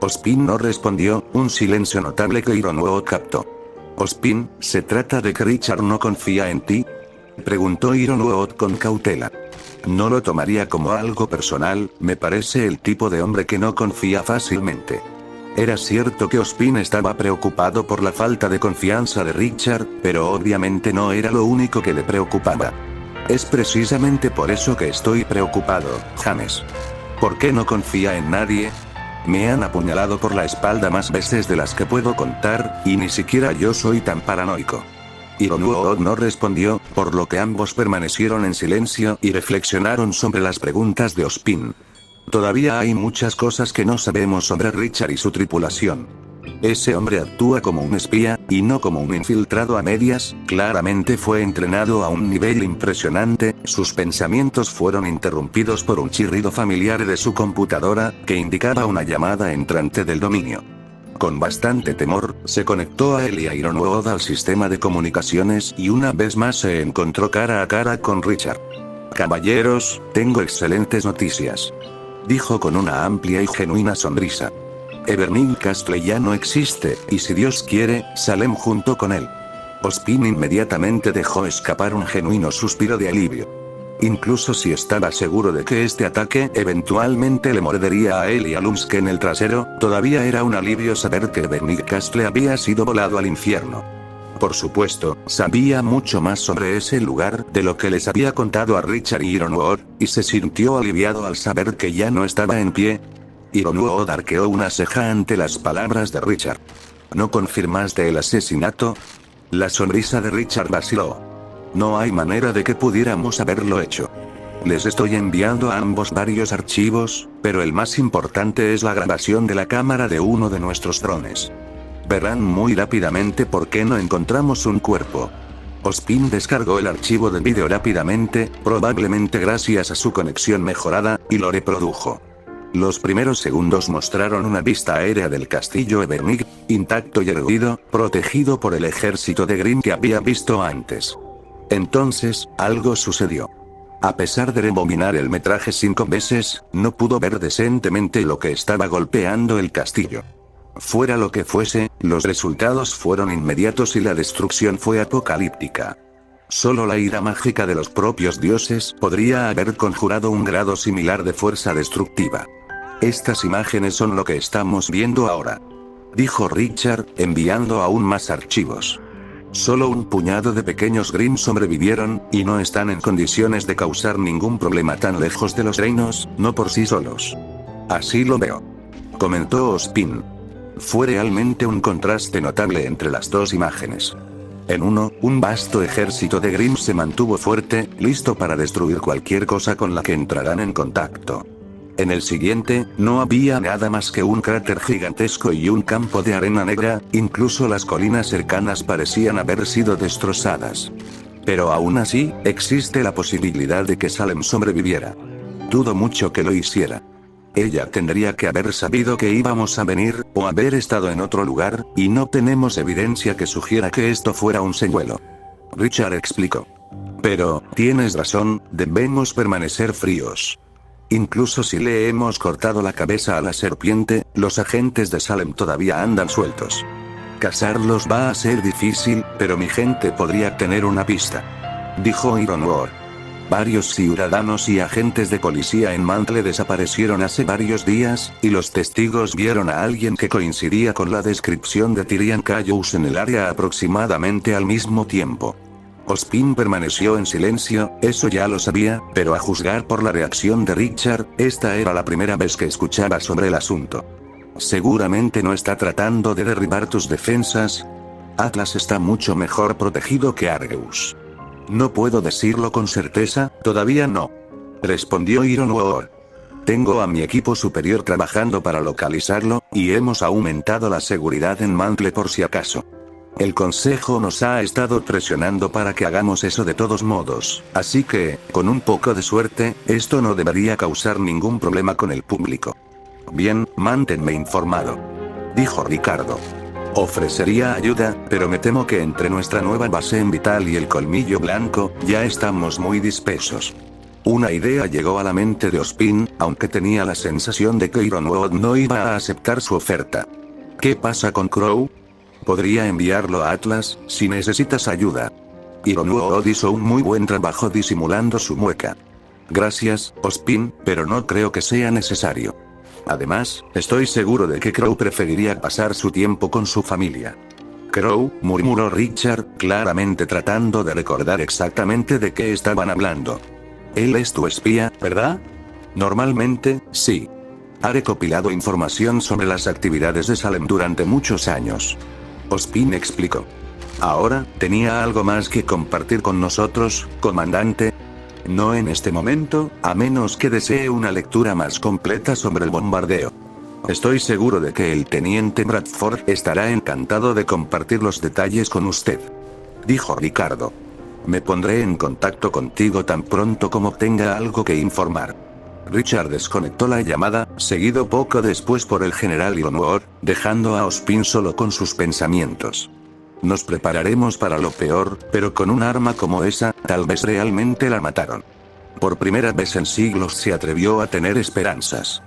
Ospin no respondió, un silencio notable que Ironwood captó. Ospin, ¿se trata de que Richard no confía en ti? Preguntó Ironwood con cautela. No lo tomaría como algo personal, me parece el tipo de hombre que no confía fácilmente. Era cierto que Ospin estaba preocupado por la falta de confianza de Richard, pero obviamente no era lo único que le preocupaba. Es precisamente por eso que estoy preocupado, James. ¿Por qué no confía en nadie? Me han apuñalado por la espalda más veces de las que puedo contar, y ni siquiera yo soy tan paranoico. Ironwood no respondió, por lo que ambos permanecieron en silencio y reflexionaron sobre las preguntas de Ospin. Todavía hay muchas cosas que no sabemos sobre Richard y su tripulación. Ese hombre actúa como un espía, y no como un infiltrado a medias, claramente fue entrenado a un nivel impresionante. Sus pensamientos fueron interrumpidos por un chirrido familiar de su computadora, que indicaba una llamada entrante del dominio. Con bastante temor, se conectó a él y a Ironwood al sistema de comunicaciones y una vez más se encontró cara a cara con Richard. Caballeros, tengo excelentes noticias, dijo con una amplia y genuina sonrisa. Evernick Castle ya no existe, y si Dios quiere, Salem junto con él. Ospin inmediatamente dejó escapar un genuino suspiro de alivio. Incluso si estaba seguro de que este ataque eventualmente le mordería a él y a Lumsky en el trasero, todavía era un alivio saber que Evernick Castle había sido volado al infierno. Por supuesto, sabía mucho más sobre ese lugar de lo que les había contado a Richard y Ironwood, y se sintió aliviado al saber que ya no estaba en pie. Ironwood arqueó una ceja ante las palabras de Richard. ¿No confirmaste el asesinato? La sonrisa de Richard vaciló. No hay manera de que pudiéramos haberlo hecho. Les estoy enviando a ambos varios archivos, pero el más importante es la grabación de la cámara de uno de nuestros drones. Verán muy rápidamente por qué no encontramos un cuerpo. Ospin descargó el archivo de vídeo rápidamente, probablemente gracias a su conexión mejorada, y lo reprodujo. Los primeros segundos mostraron una vista aérea del castillo Evernig, intacto y erguido, protegido por el ejército de Grimm que había visto antes. Entonces, algo sucedió. A pesar de rebobinar el metraje 5 veces, no pudo ver decentemente lo que estaba golpeando el castillo. Fuera lo que fuese, los resultados fueron inmediatos y la destrucción fue apocalíptica. Solo la ira mágica de los propios dioses podría haber conjurado un grado similar de fuerza destructiva. Estas imágenes son lo que estamos viendo ahora, dijo Richard, enviando aún más archivos. Solo un puñado de pequeños Grimm sobrevivieron, y no están en condiciones de causar ningún problema tan lejos de los reinos, no por sí solos. Así lo veo, comentó Ospin. Fue realmente un contraste notable entre las dos imágenes. En uno, un vasto ejército de Grimm se mantuvo fuerte, listo para destruir cualquier cosa con la que entraran en contacto. En el siguiente, no había nada más que un cráter gigantesco y un campo de arena negra, incluso las colinas cercanas parecían haber sido destrozadas. Pero aún así, existe la posibilidad de que Salem sobreviviera. Dudo mucho que lo hiciera. Ella tendría que haber sabido que íbamos a venir, o haber estado en otro lugar, y no tenemos evidencia que sugiera que esto fuera un señuelo. Richard explicó. Pero, tienes razón, debemos permanecer fríos. Incluso si le hemos cortado la cabeza a la serpiente, los agentes de Salem todavía andan sueltos. Cazarlos va a ser difícil, pero mi gente podría tener una pista, dijo Ironwood. Varios ciudadanos y agentes de policía en Mantle desaparecieron hace varios días, y los testigos vieron a alguien que coincidía con la descripción de Tyrian Cayous en el área aproximadamente al mismo tiempo. Ospin permaneció en silencio, eso ya lo sabía, pero a juzgar por la reacción de Richard, esta era la primera vez que escuchaba sobre el asunto. Seguramente no está tratando de derribar tus defensas. Atlas está mucho mejor protegido que Argeus. No puedo decirlo con certeza, todavía no, respondió Ironwood. Tengo a mi equipo superior trabajando para localizarlo, y hemos aumentado la seguridad en Mantle por si acaso. El consejo nos ha estado presionando para que hagamos eso de todos modos, así que, con un poco de suerte, esto no debería causar ningún problema con el público. Bien, manténme informado, dijo Ricardo. Ofrecería ayuda, pero me temo que entre nuestra nueva base en Vital y el Colmillo Blanco, ya estamos muy dispersos. Una idea llegó a la mente de Ospin, aunque tenía la sensación de que Ironwood no iba a aceptar su oferta. ¿Qué pasa con Crow? Podría enviarlo a Atlas, si necesitas ayuda. Ironwood hizo un muy buen trabajo disimulando su mueca. Gracias, Ospin, pero no creo que sea necesario. Además, estoy seguro de que Crow preferiría pasar su tiempo con su familia. Crow, murmuró Richard, claramente tratando de recordar exactamente de qué estaban hablando. Él es tu espía, ¿verdad? Normalmente, sí. Ha recopilado información sobre las actividades de Salem durante muchos años. Ospin explicó. Ahora, ¿tenía algo más que compartir con nosotros, comandante? No en este momento, a menos que desee una lectura más completa sobre el bombardeo. Estoy seguro de que el teniente Bradford estará encantado de compartir los detalles con usted, dijo Ricardo. Me pondré en contacto contigo tan pronto como tenga algo que informar. Richard desconectó la llamada, seguido poco después por el general Ironwood, dejando a Ospin solo con sus pensamientos. Nos prepararemos para lo peor, pero con un arma como esa, tal vez realmente la mataron. Por primera vez en siglos se atrevió a tener esperanzas.